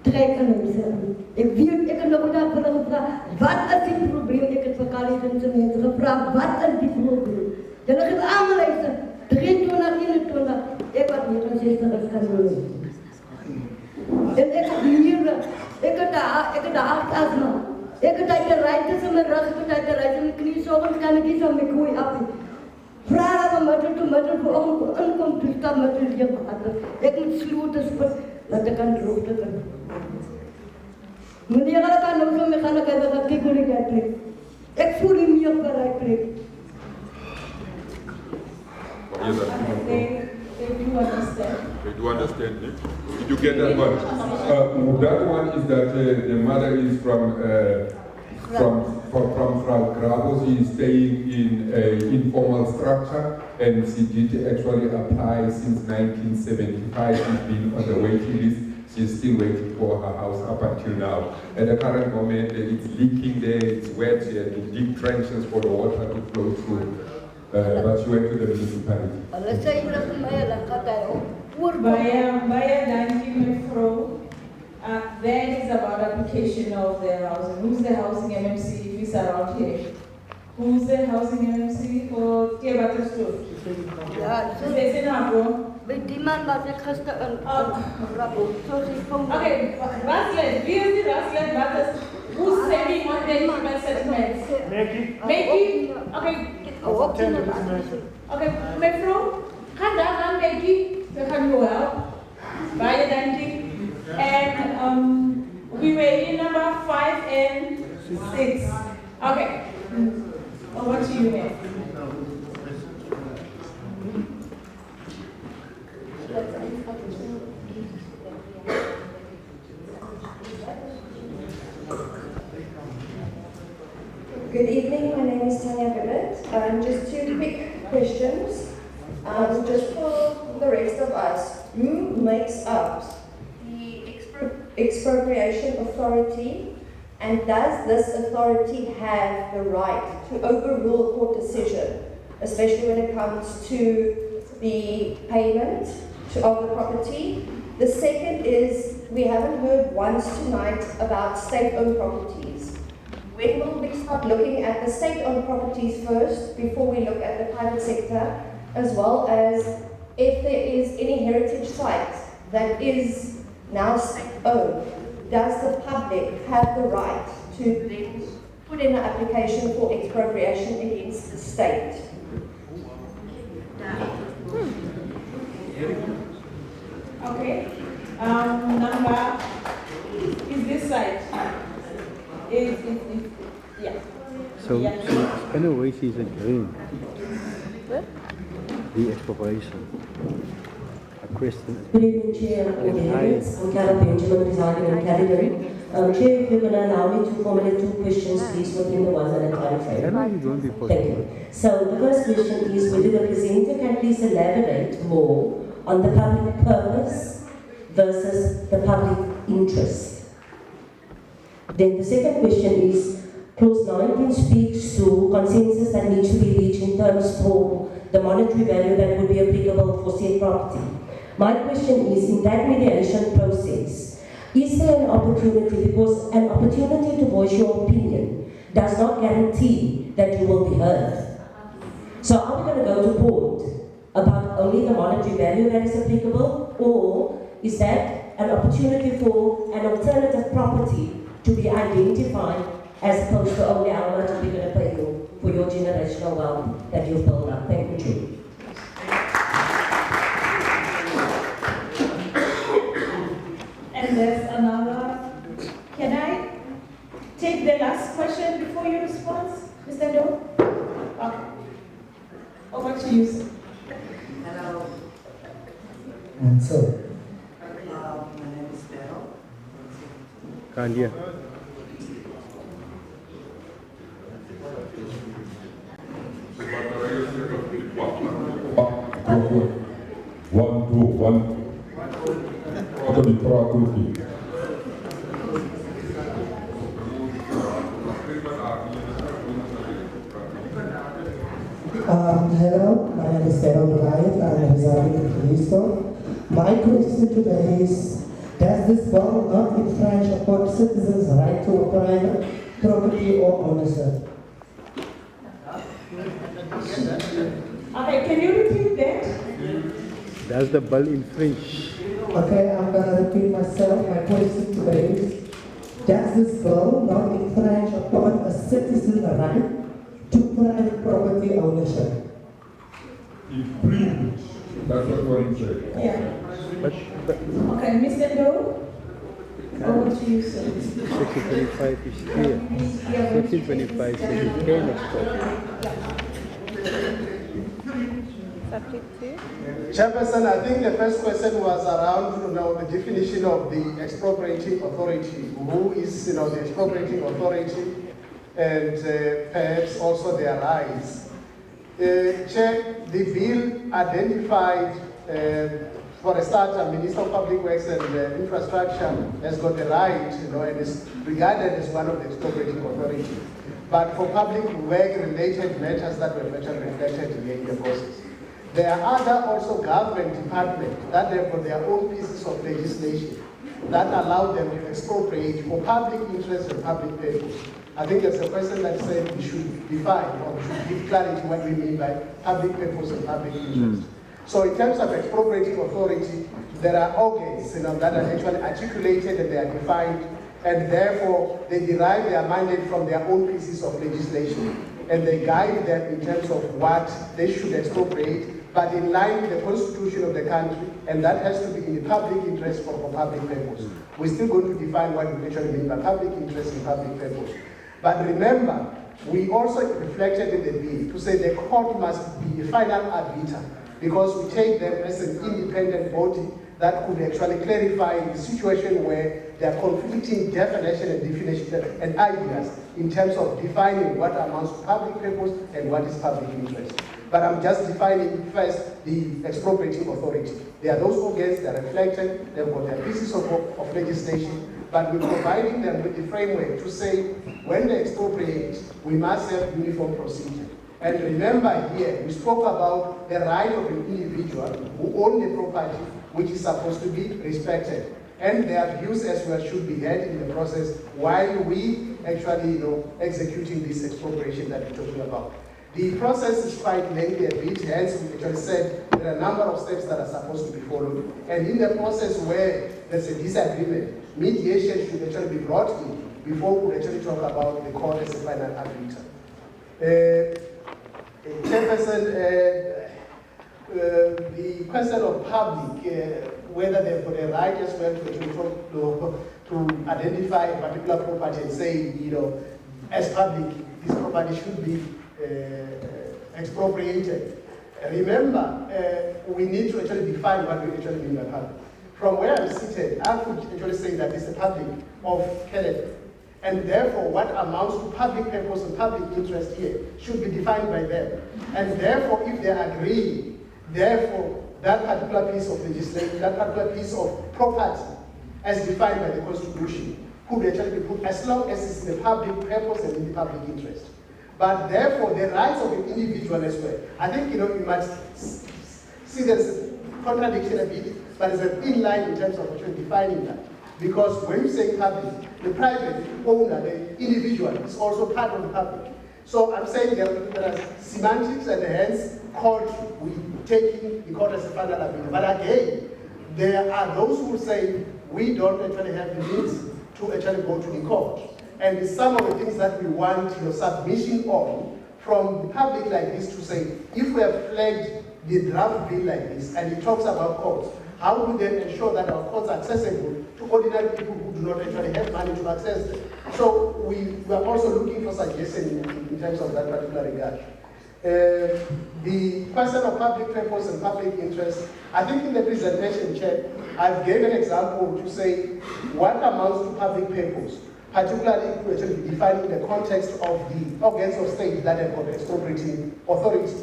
Trekken en zeggen. Ik heb nog daar gevraagd, wat is die probleem? Ik heb voor Kalische mensen gevraagd, wat is die probleem? En dan heb ik allemaal gezegd, 23, 21, ik had 69 als kandidaat. En ik heb hier de rijden ze mijn rug, ik de rijden mijn knie, zo kan ik iets aan mijn koei af. Vragen we met voor onkomt, dus dat met een lief water. Ik moet sloten, dat ik kan droog te kunnen. Meneer, ik kan ook zo mee gaan, ik heb dat ik niet heb. Ik voel hem niet op de rijdt plek. They do understand. They do understand me. Did you get that one? That one is that the mother is from Frau Grabo. She is staying in an informal structure, and she did actually apply since 1975. She's been on the waiting list. She's still waiting for her house up until now. At the current moment, it's leaking there, it's wet, she had to dig trenches for the water to flow through. But she went to the municipality. Via Danji Mefro, that is about application of the housing. Who's the housing MMC if it's around here? Who's the housing MMC for Tiabata Store? Ja, So there's in Abro. bij die man was ik gisteren een rapport. Zo is het Okay, Raslet, wie is the Raslet Brothers? Who's sending on the human settlements? Maggie? Okay. Okay, Mefro, kan dan Maggie, we gaan go out. Via Danji. And we were in number 5 and 6. Okay. Over to you, ma'am. Good evening, my name is Tanya Billet. Just two quick questions. Just for the rest of us, who makes up the Expropriation Authority, and does this authority have the right to overrule a court decision, especially when it comes to the payment of the property? The second is, we haven't heard once tonight about state-owned properties. When will we start looking at the state-owned properties first before we look at the private sector, as well as if there is any heritage site that is now state-owned, does the public have the right to then put in an application for expropriation against the state? Okay. Number is this side. Yeah. So, Yeah. in a way, she's agreeing. The expropriation. A question. Good evening, Chair and delegates. I'm Carol Benjamin, residing in Category. Chair, if you're going to allow me to formulate two questions, please, within the 1 minute time frame. Thank you. So the first question is, whether the presenter can please elaborate more on the public purpose versus the public interest. Then the second question is, Clause 19 speaks to consensus that needs to be reached in terms for the monetary value that would be applicable for said property. My question is, in that mediation process, is there an opportunity, because an opportunity to voice your opinion does not guarantee that you will be heard. So are we going to go to court about only the monetary value that is applicable, or is that an opportunity for an alternative property to be identified as opposed to only how much we're going to pay you for your generational wealth that you've built up? Thank you, Chair. And there's another. Can I take the last question before you respond, Mr. Doe? Okay. Over to you, sir. Hello. Sir. My name is Beryl. Can't hear. One, two, one. To be proud Hello, my name is Beryl Bryant. I'm residing in Houston. My question today is, does this bill not infringe upon citizens' right to a private property or ownership? Okay, can you repeat that? Does the bill infringe? Okay, I'm gonna repeat myself. My question today is, does this bill not infringe upon a citizen's right to private property ownership? Infringe. That's what Warren said. Yeah. But Okay, Mr. Doe? Over to you, sir. Section 25 is clear. Section 25 says you can expropriate. Subject to? Chairperson, I think the first question was around, the definition of the expropriating authority. Who is, the expropriating authority, and perhaps also their rights. Chair, the bill identified, for a start, the Minister of Public Works and Infrastructure has got the right, and is regarded as one of the expropriating authorities. But for public work-related matters that were better reflected in the process. There are other also government departments that have got their own pieces of legislation that allow them to expropriate for public interest and public purpose. I think there's a person that said we should define or we should give clarity what we mean by public purpose and public interest. So in terms of expropriating authority, there are organs that are actually articulated and they are defined, and therefore they derive their mandate from their own pieces of legislation, and they guide them in terms of what they should expropriate, but in line with the constitution of the country, and that has to be in the public interest for public purpose. We're still going to define what we actually mean by public interest and public purpose. But remember, we also reflected in the bill to say the court must be a final arbiter, because we take them as an independent body that could actually clarify the situation where there are conflicting definition and definition and ideas in terms of defining what amounts to public purpose and what is public interest. But I'm just defining first the expropriating authority. There are those organs that are reflected, they've got their pieces of legislation, but we're providing them with the framework to say when they expropriate, we must have uniform procedure. And remember here, we spoke about the right of an individual who owns the property, which is supposed to be respected. And their views as well should be heard in the process while we actually, executing this expropriation that we're talking about. The process is quite lengthy a bit, hence we actually said there are a number of steps that are supposed to be followed. And in the process where there's a disagreement, mediation should actually be brought in before we actually talk about the court as a final arbiter. Chairperson, the question of public, whether they've got a right as well to identify a particular property and say, as public, this property should be expropriated. Remember, we need to actually define what we actually mean by public. From where I'm seated, I could actually say that it's a public of caliber. And therefore, what amounts to public purpose and public interest here should be defined by them. And therefore, if they agree, therefore, that particular piece of legislation, that particular piece of property, as defined by the Constitution, could actually be put as long as it's in the public purpose and in the public interest. But therefore, the rights of an individual as well. I think, you must see there's a contradiction a bit, but it's in line in terms of actually defining that. Because when you say public, the private owner, the individual, is also part of the public. So I'm saying there are semantics, and hence court, we taking the court as a final arbiter. But again, there are those who say we don't actually have the means to actually go to the court. And some of the things that we want submission on from the public like this to say, if we have flagged the draft bill like this, and it talks about courts, how do we then ensure that our courts are accessible to ordinary people who do not actually have money to access them? So we are also looking for suggestions in terms of that particular regard. The question of public purpose and public interest, I think in the presentation, Chair, I've given an example to say what amounts to public purpose, particularly to actually be defined in the context of the organs of state that have got expropriating authority.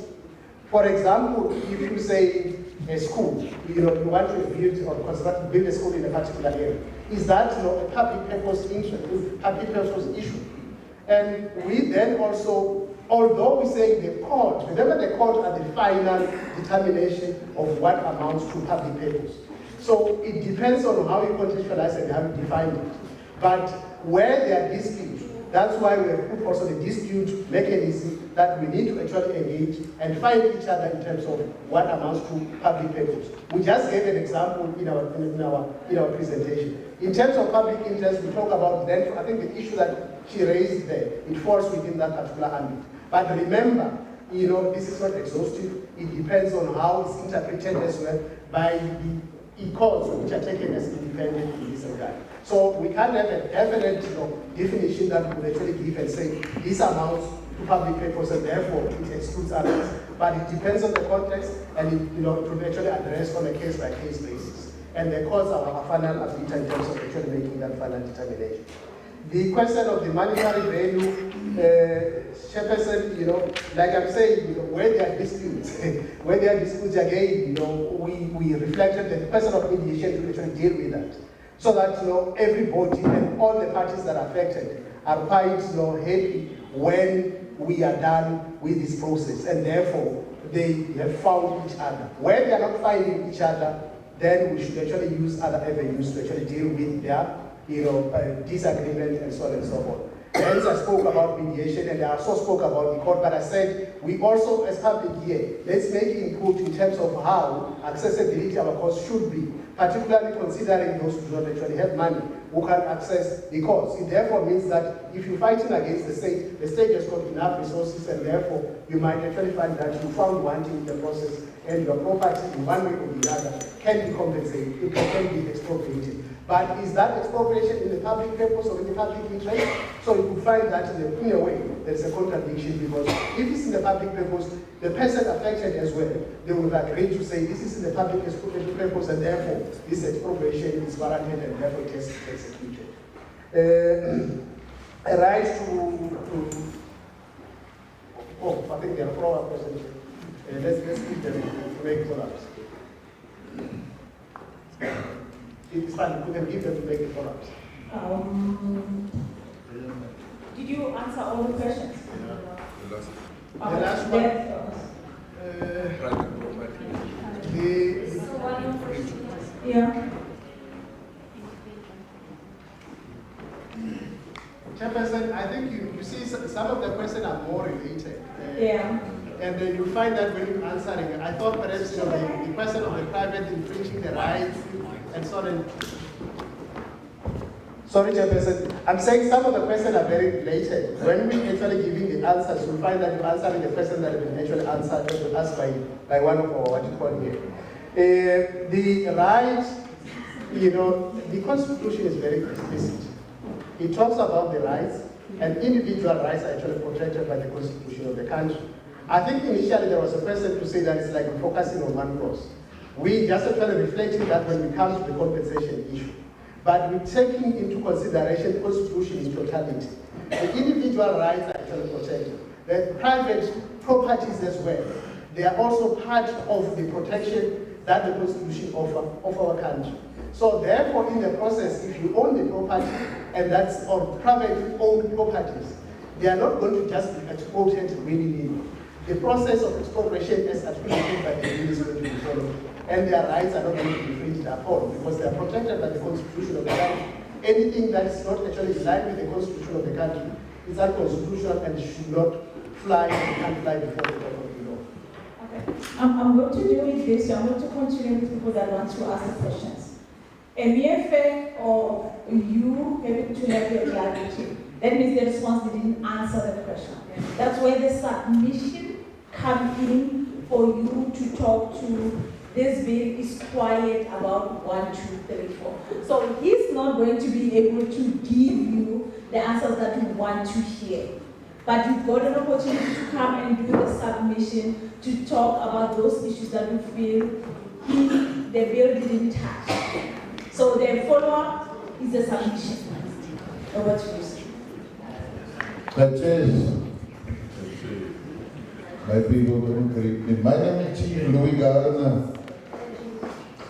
For example, if you say a school, you want to build or build a school in a particular area, is that a public purpose interest, public purpose issue? And we then also, although we say the court, remember the court are the final determination of what amounts to public purpose. So it depends on how you contextualize and how you define it. But where there are disputes, That's why we have put also the dispute mechanism that we need to actually engage and find each other in terms of what amounts to public purpose. We just gave an example in our presentation. In terms of public interest, we talk about then, I think the issue that she raised there, it falls within that particular ambit. But remember, this is not exhaustive. It depends on how it's interpreted as well by the courts which are taken as independent in this regard. So we can't have a definite definition that would actually give and say this amounts to public purpose and therefore it excludes others. But it depends on the context and it will be actually addressed on a case-by-case basis. And the courts are final arbiter in terms of actually making that final determination. The question of the monetary value, Chairperson, like I'm saying, where there are disputes, again, we reflected that the person of mediation to actually deal with that. So that, everybody and all the parties that are affected are quite, happy when we are done with this process. And therefore, they have found each other. Where they are not finding each other, then we should actually use other avenues to actually deal with their disagreement and so on and so forth. Hence, I spoke about mediation and I also spoke about the court, but I said we also, as public here, let's make input in terms of how accessibility of our courts should be, particularly considering those who don't actually have money who can access the courts. It therefore means that if you're fighting against the state has got enough resources and therefore you might actually find that you found wanting in the process and your property in one way or the other can be compensated, it can be expropriated. But is that expropriation in the public purpose or in the public interest? So you could find that in a way there's a contradiction because if it's in the public purpose, the person affected as well, they would agree to say this is in the public purpose and therefore this expropriation is warranted and therefore it has to be executed. A right I think there are 4 other questions. Let's keep them to make collapse. It's fine, we can give them to make it collapse. Did you answer all the questions? The last one. Yeah. Chairperson, I think you see some of the questions are more related. Yeah. And you find that when you're answering it, I thought perhaps the question of the private infringing the rights and so on. Sorry, Chairperson. I'm saying some of the questions are very related. When we actually giving the answers, you find that you're answering the question that has been actually asked by one of our what you call here. The right, the Constitution is very explicit. It talks about the rights, and individual rights are actually protected by the Constitution of the country. I think initially there was a person to say that it's like focusing on one cross. We just actually reflecting that when we come to the compensation issue. But we're taking into consideration the Constitution in totality. The individual rights are actually protected. The private properties as well, they are also part of the protection that the Constitution offers of our country. So therefore, in the process, if you own the property, and that's on private owned properties, they are not going to just be exported willy-nilly. The process of expropriation as articulated by the bill is going to be followed, and their rights are not going to be infringed upon because they are protected by the Constitution of the country. Anything that is not actually in line with the Constitution of the country is unconstitutional and should not fly and can't fly before the court of the law. Okay. I'm going to do it this way. I'm going to continue with people that want to ask the questions. A mere fact of you having to have your clarity, that means the response didn't answer the question. That's where the submission comes in for you to talk to. This bill is quiet about 1, 2, 3, 4. So he's not going to be able to give you the answers that you want to hear. But you've got an opportunity to come and do the submission to talk about those issues that you feel the bill didn't touch. So the follow-up is the submission. Over to you, sir. That is, my people don't correct me. My name is Chief Louis Gardner.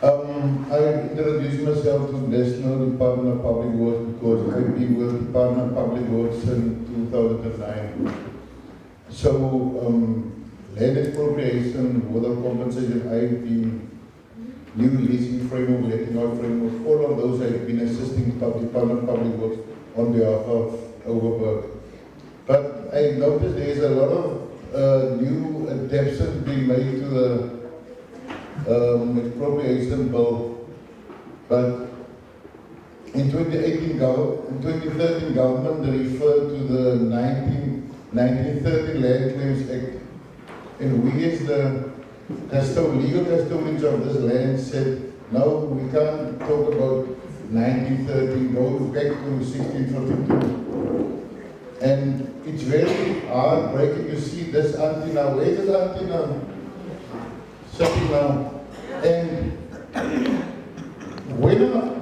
I introduced myself to National Department of Public Works because I've been with Department of Public Works since 2009. So, land expropriation, water compensation, I've been new leasing framework, letting out framework, all of those I've been assisting the Department of Public Works on behalf of overwork. But I noticed there's a lot of new adaptations being made to the Expropriation Bill. But in 2013 government referred to the 1930 Land Claims Act, and we as the legal custodians of this land said, no, we can't talk about 1913, go back to 1652. And it's very heartbreaking to see this auntie now. Where is this auntie now? Sitting now. And when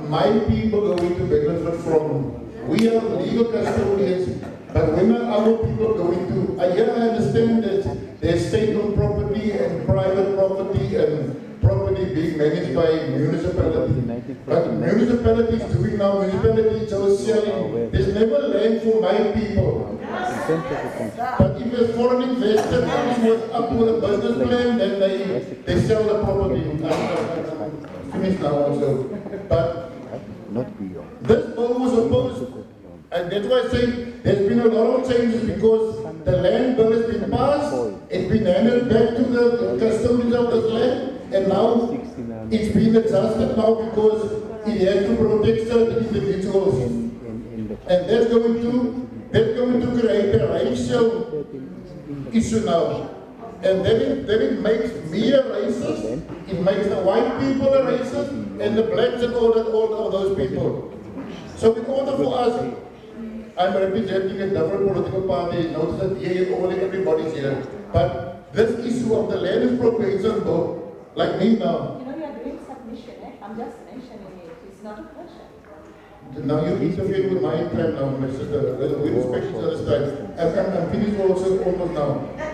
my people going to benefit from, we are legal custodians, but when are our people going to, I understand that there's state-owned property and private property and property being managed by municipalities. But municipalities doing now, municipalities are selling. There's never land for my people. But if a foreign investor comes up with a business plan, then they sell the property. Finish now also. But this bill was opposed, and that's why I say there's been a lot of changes because the land bill has been passed, it's been handed back to the custodians of this land, and now it's been adjusted now because it has to protect certain individuals. And that's going to create a racial issue now. And then it makes me a racist, it makes the white people a racist, and the blacks and all of those people. So in order for us, I'm representing a different political party, notice that here everybody's here. But this issue of the land expropriation bill, like me now. You know, you are doing submission, eh? I'm just mentioning it. It's not a question. Now you interfere with my time now, my sister. We respect each other's time. I'm finished also almost now.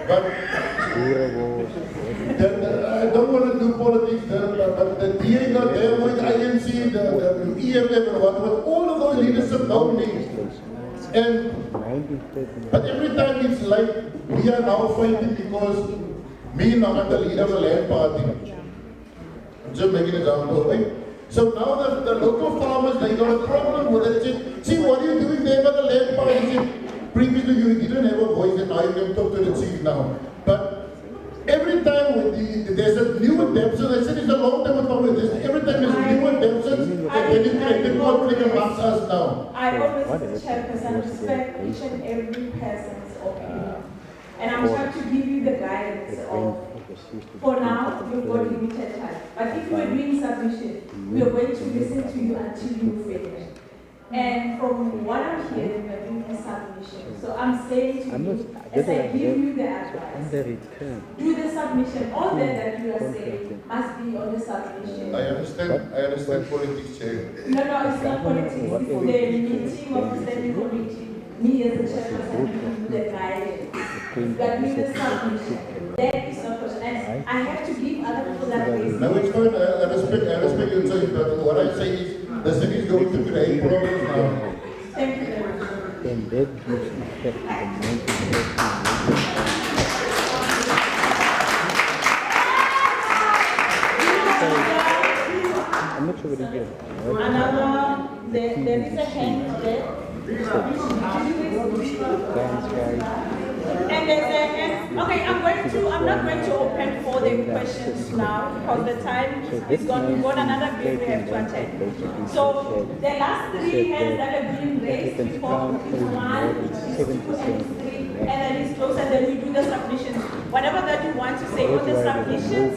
But I don't want to do politics, but the DA got there with INC, the EFF and what, all of those leadership know me. But every time it's like we are now fighting because me now I'm the leader of the land party. I'm just making an example, right? So now the local farmers, they got a problem with it. See, what are you doing there with the land party? Previously you didn't have a voice and now you can talk to the chief now. But every time there's a new adaptation, I said it's a long time ago with this. Every time there's a new adaptation, then you create conflict amongst us now. I always, Chairperson, respect each and every person's opinion. And I'm trying to give you the guidance of, for now, you've got limited time. But if you are doing submission, we are going to listen to you until you finish. And from what I'm hearing, we are doing a submission. So I'm saying to you, as I give you the advice, do the submission. All that you are saying must be on the submission. I understand politics, Chair. No, it's not politics. It's the meeting of the standing committee. Me as a chairperson give you the guidance. That means the submission. That is not question. And I have to give other people that place. No, it's fine. I respect your choice, but what I say is the city is going to create problems now. Thank you very much. And that gives effect I'm not sure what it is. Another, there is a hand there. And there's a hand. Okay, I'm not going to open for the questions now because the time is gone. We've got another bill we have to attend. So the last three hands that have been raised before is 1, 2, and 3, and then it's closed, and then we do the submissions. Whatever that you want to say on the submissions,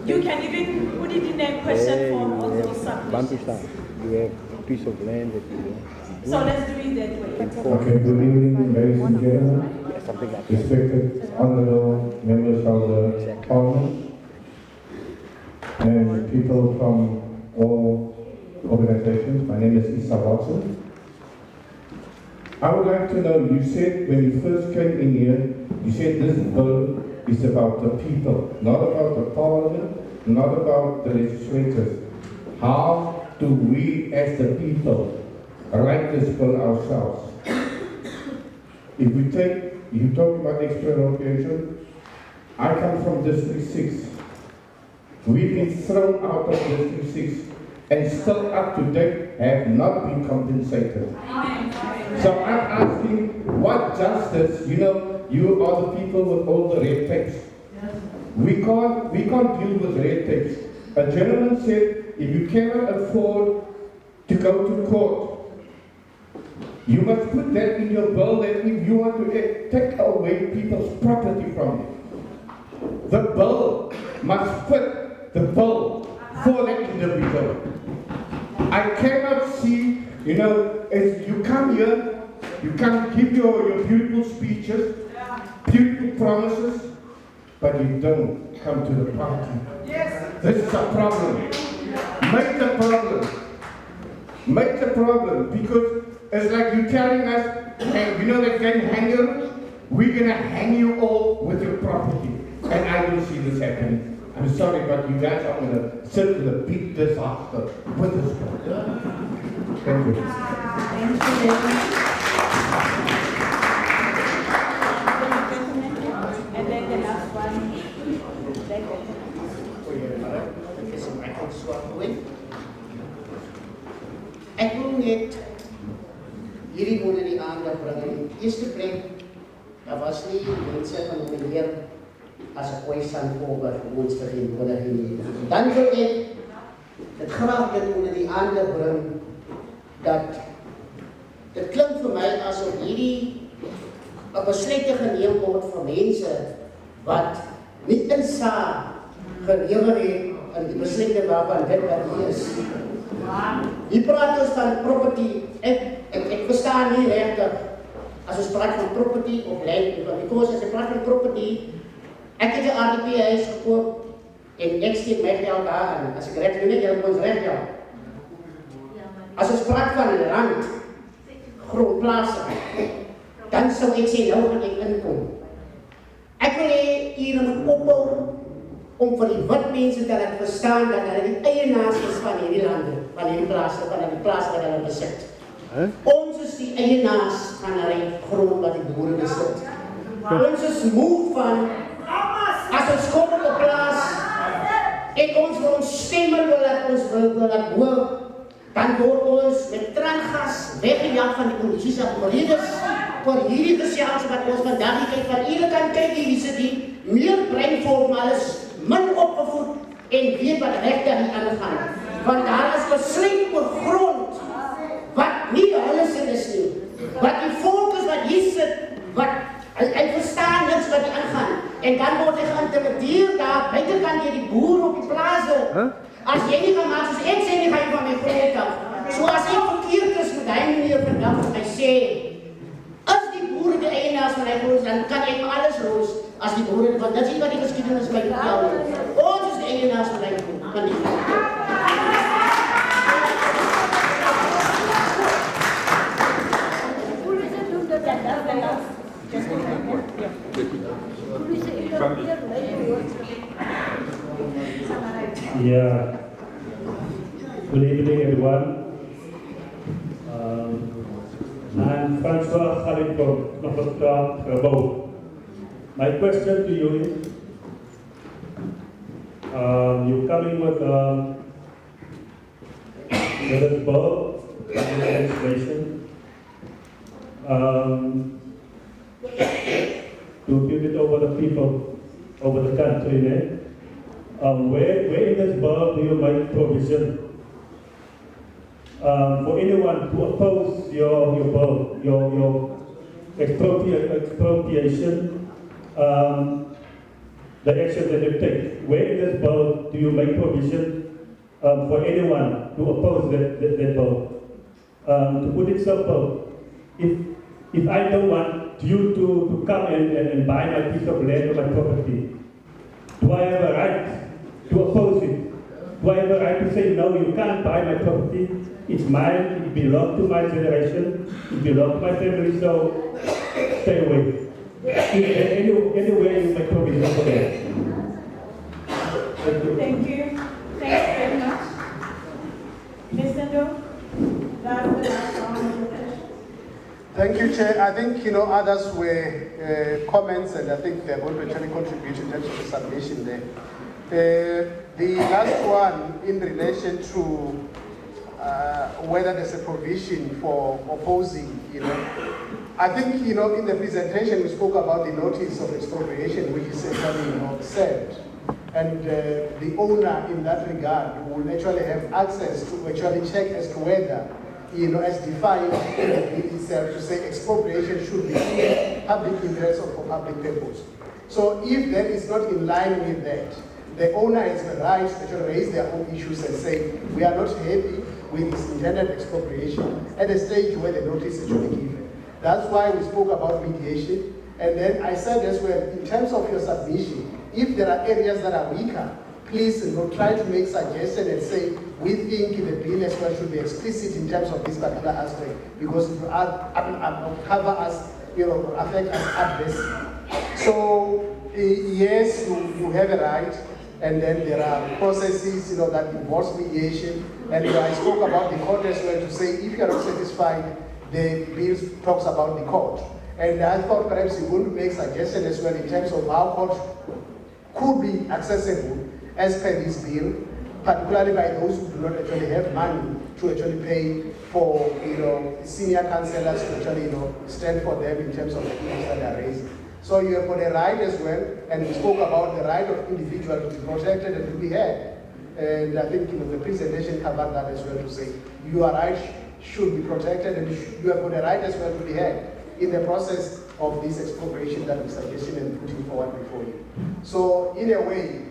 you can even put it in a question form on those submissions. You have a piece of land that you do. So let's do it that way. Okay, good evening, ladies and gentlemen. Respected honorable members of the Parliament and people from all organizations. My name is Issa Watson. I would like to know, you said when you first came in here, you said this bill is about the people, not about the Parliament, not about the legislators. How do we as the people write this bill ourselves? If we take, you talk about expropriation, I come from District 6. We've been thrown out of District 6 and still up to date have not been compensated. So I'm asking, what justice, you know, you are the people with all the red tapes. We can't deal with red tapes. A gentleman said, if you cannot afford to go to court, you must put that in your bill that if you want to take away people's property from them, the bill must fit the bill for that individual. I cannot see, you know, as you come here, you can give your beautiful speeches, beautiful promises, but you don't come to the party. Yes. This is a problem. Major problem. Major problem, because it's like you're telling us, hey, you know that game hanger? We're going to hang you all with your property. And I don't see this happening. I'm sorry, but you guys are going to sit with a big disaster with this one. Thank you. Thank you. And then the last one. Ek wil net hierdie onder die aandag bring. In die eerste plek, daar was nie mense genomineer as 'n kwessie voor ons verteenwoordiger nie. Dan wil ek dit graag dit onder die aandag bring dat dit klink vir my asof hierdie 'n besluit geneem word van mense wat nie insaag gelewer het in die besluite waarvan dit wat hier is. Hier praat ons van property. Ek verstaan nie regtig as ons praat van property of land, because as jy praat van property, ek het 'n RDP huis gekoop en ek steek my geld daarin. As ek reg doen, jy moet ons reg geld. As ons praat van land, grondplase, dan sou ek sê nou gaan ek inkom. Ek wil hê hier moet opbou om vir die wit mense te laat verstaan dat hulle die eienaars is van hierdie lande, van hierdie plase, van die plase wat hulle besit. Ons is die eienaars van hulle grond wat die boere besit. Ons is moe van, as ons kom op 'n plaas en ons wil ons stemme wil laat hoor, dan word ons met traangas weggejaag van die politieke apparatuur. Vir hierdie gesels wat ons vandag kyk, van ieder kan kyk, hier sit die meer breinvol, maar is min opgevoed en weet wat regte hier aangaan. Want daar is besluit oor grond wat nie hulle sin is nie. Wat die volk is wat hier sit, wat hy verstaan niks wat hier aangaan. En dan word hy geïntimideer daar buitekant deur die boer op die plase. As jy nie gaan maak soos ek sê nie, gaan jy van my grond af. So as ek verkeerd is met hy meneer vandag wat hy sê, as die boere die eienaars van hy grond, dan kan ek maar alles roos. As die boere, want dit is nie wat die geskiedenis my vertel nie. Ons is die eienaars van hy grond, kan nie. Yeah. Good evening, everyone. I'm Francois Khalid from Nofostra. My question to you is, you're coming with a bill and legislation to give it over the people, over the country. Where in this bill do you make provision for anyone to oppose your bill, your expropriation, the action that you take? Where in this bill do you make provision for anyone to oppose that bill? To put it simple, if I don't want you to come and buy my piece of land or my property, do I have a right to oppose it? Do I have a right to say, no, you can't buy my property, it's mine, it belongs to my generation, it belongs to my family, so stay away. Anywhere you make provision for that. Thank you. Thank you. Thank you very much. Mr. Doe, that's the last round of the question. Thank you, Chair. I think, others were comments, and I think they're going to actually contribute in terms of the submission there. The last one in relation to whether there's a provision for opposing, I think, in the presentation we spoke about the notice of expropriation, which is actually, served. And the owner in that regard will actually have access to actually check as to whether, as defined in the bill itself, to say expropriation should be in public interest or for public purpose. So if that is not in line with that, the owner has the right to actually raise their own issues and say, we are not happy with this intended expropriation at the stage where the notice is actually given. That's why we spoke about mediation. And then I said as well, in terms of your submission, if there are areas that are weaker, please try to make suggestions and say, we think the bill as well should be explicit in terms of this particular aspect, because it will cover us, affect us adversely. So, yes, you have a right, and then there are processes, that involves mediation. And I spoke about the court as well to say, if you are not satisfied, the bill talks about the court. And I thought perhaps you're going to make suggestions as well in terms of how court could be accessible as per this bill, particularly by those who do not actually have money to actually pay for, senior counsellors to actually, stand for them in terms of the issues that are raised. So you have got a right as well, and we spoke about the right of individuals to be protected and to be heard. And I think the presentation covered that as well, to say your right should be protected, and you have got a right as well to be heard in the process of this expropriation that we suggested and putting forward before you. So in a way,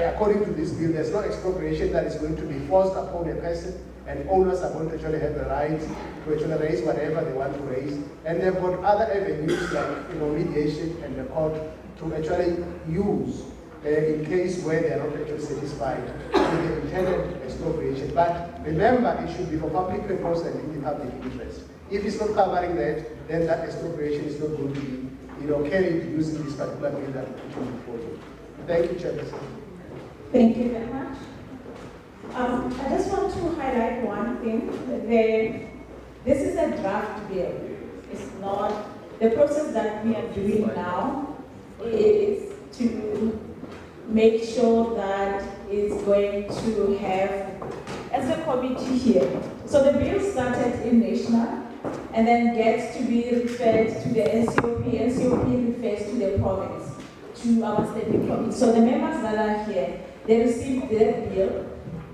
according to this bill, there's no expropriation that is going to be forced upon a person, and owners are going to actually have the right to actually raise whatever they want to raise. And they've got other avenues like mediation and the court to actually use in case where they are not actually satisfied with the intended expropriation. But remember, it should be for public purpose and in the public interest. If it's not covering that, then that expropriation is not going to be carried using this particular bill that we're putting before you. Thank you, Chairperson. Thank you very much. I just want to highlight one thing. This is a draft bill. It's not, the process that we are doing now is to make sure that it's going to have, as a committee here. So the bill started in national and then gets to be referred to the NCOP. NCOP refers to the province, to our standing committee. So the members that are here, they received their bill.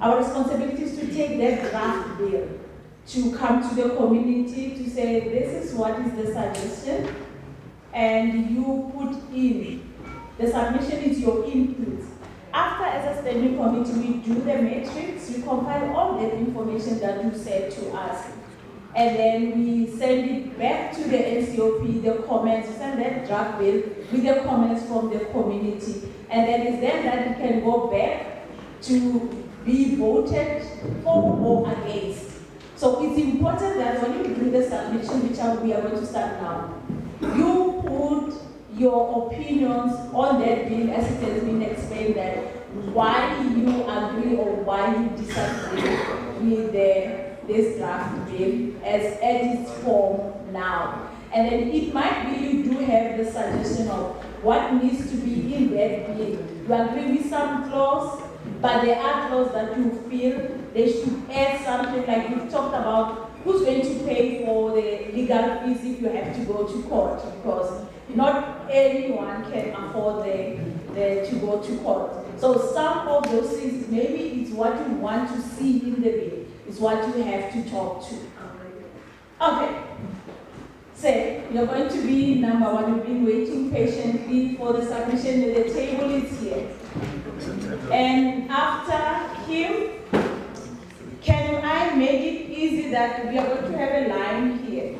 Our responsibility is to take that draft bill to come to the community to say, this is what is the suggestion, and you put in. The submission is your input. After, as a standing committee, we do the matrix, we compile all that information that you said to us, and then we send it back to the NCOP, the comments, send that draft bill with the comments from the community. And then it's then that it can go back to be voted for or against. So it's important that when you do the submission, which we are going to start now, you put your opinions on that bill as it has been explained, that why you agree or why you disagree with this draft bill as at its form now. And then it might be you do have the suggestion of what needs to be in that bill. You agree with some clause, but there are clauses that you feel they should add something, like you've talked about who's going to pay for the legal fees if you have to go to court, because not anyone can afford to go to court. So some of those things, maybe it's what you want to see in the bill, it's what you have to talk to. Okay. So you're going to be number one. You've been waiting patiently for the submission. The table is here. And after him, can I make it easy that we are going to have a line here?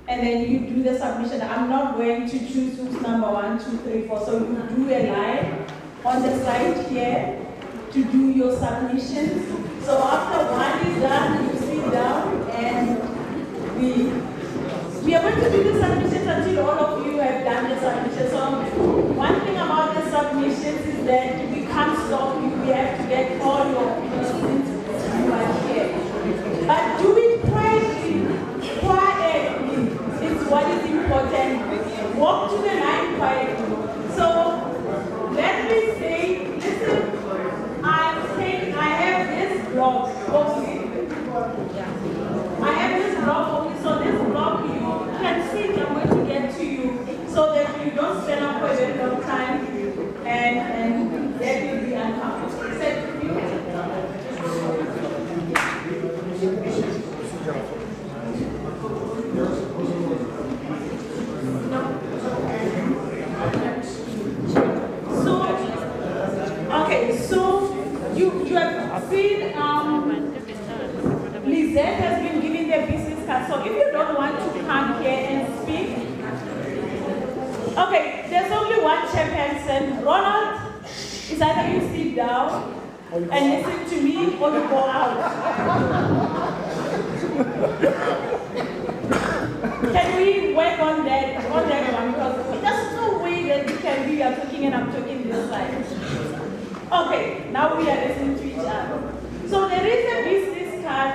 And then you do the submission. I'm not going to choose who's number 1, 2, 3, 4. So you do a line on the side here to do your submissions. So after one is done, you sit down and we are going to do the submissions until all of you have done the submissions. So one thing about the submissions is that we can't stop you. We have to get all your opinions since you are here. But do it quietly. It's what is important. Walk to the line quietly. So let me say, listen, I have this blog. Okay. I have this block only, so this block you can see I'm going to get to you so that you don't stand up for a very long time and that will be uncomfortable. Is that with you? Okay, so you have seen Lizette has been giving their business card. So if you don't want to come here and speak, okay, there's only one chairperson. Ronald, is either you sit down and listen to me or you go out. Can we work on that one? Because there's no way that you can be talking and I'm talking this side. Okay, now we are listening to each other. So there is a business card.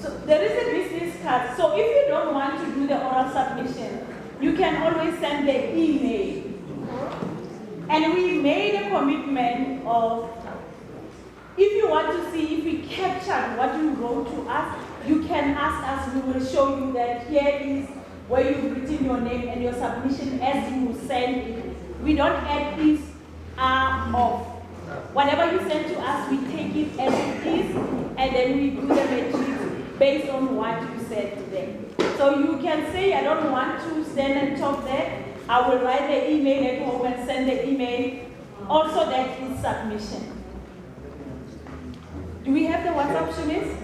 So there is a business card. So if you don't want to do the oral submission, you can always send the email. And we made a commitment of, if you want to see if we captured what you wrote to us, you can ask us, we will show you that here is where you've written your name and your submission as you send it. We don't add this off. Whatever you send to us, we take it as it is, and then we do the matrix based on what you said to them. So you can say, I don't want to stand and talk there. I will write the email at home and send the email. Also, that is submission. Do we have the WhatsApp, Shanice?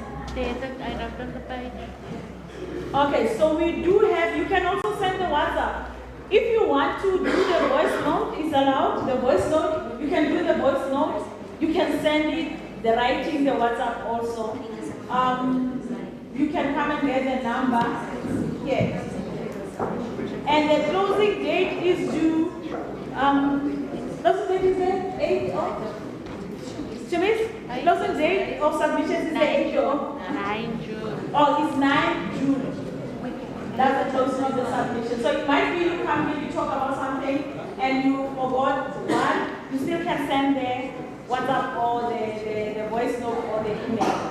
Okay, so we do have, you can also send the WhatsApp. If you want to do the voice note, it's allowed, the voice note, you can do the voice note. You can send it, the writing, the WhatsApp also. You can come and get the number. Yes. And the closing date is due, closing date is the 8th of? Shamiz, closing date of submissions is the 8th of? 9 June. Oh, it's 9 June. That's the closing of the submission. So it might be you come here, you talk about something, and you forgot one, you still can send the WhatsApp or the voice note or the email.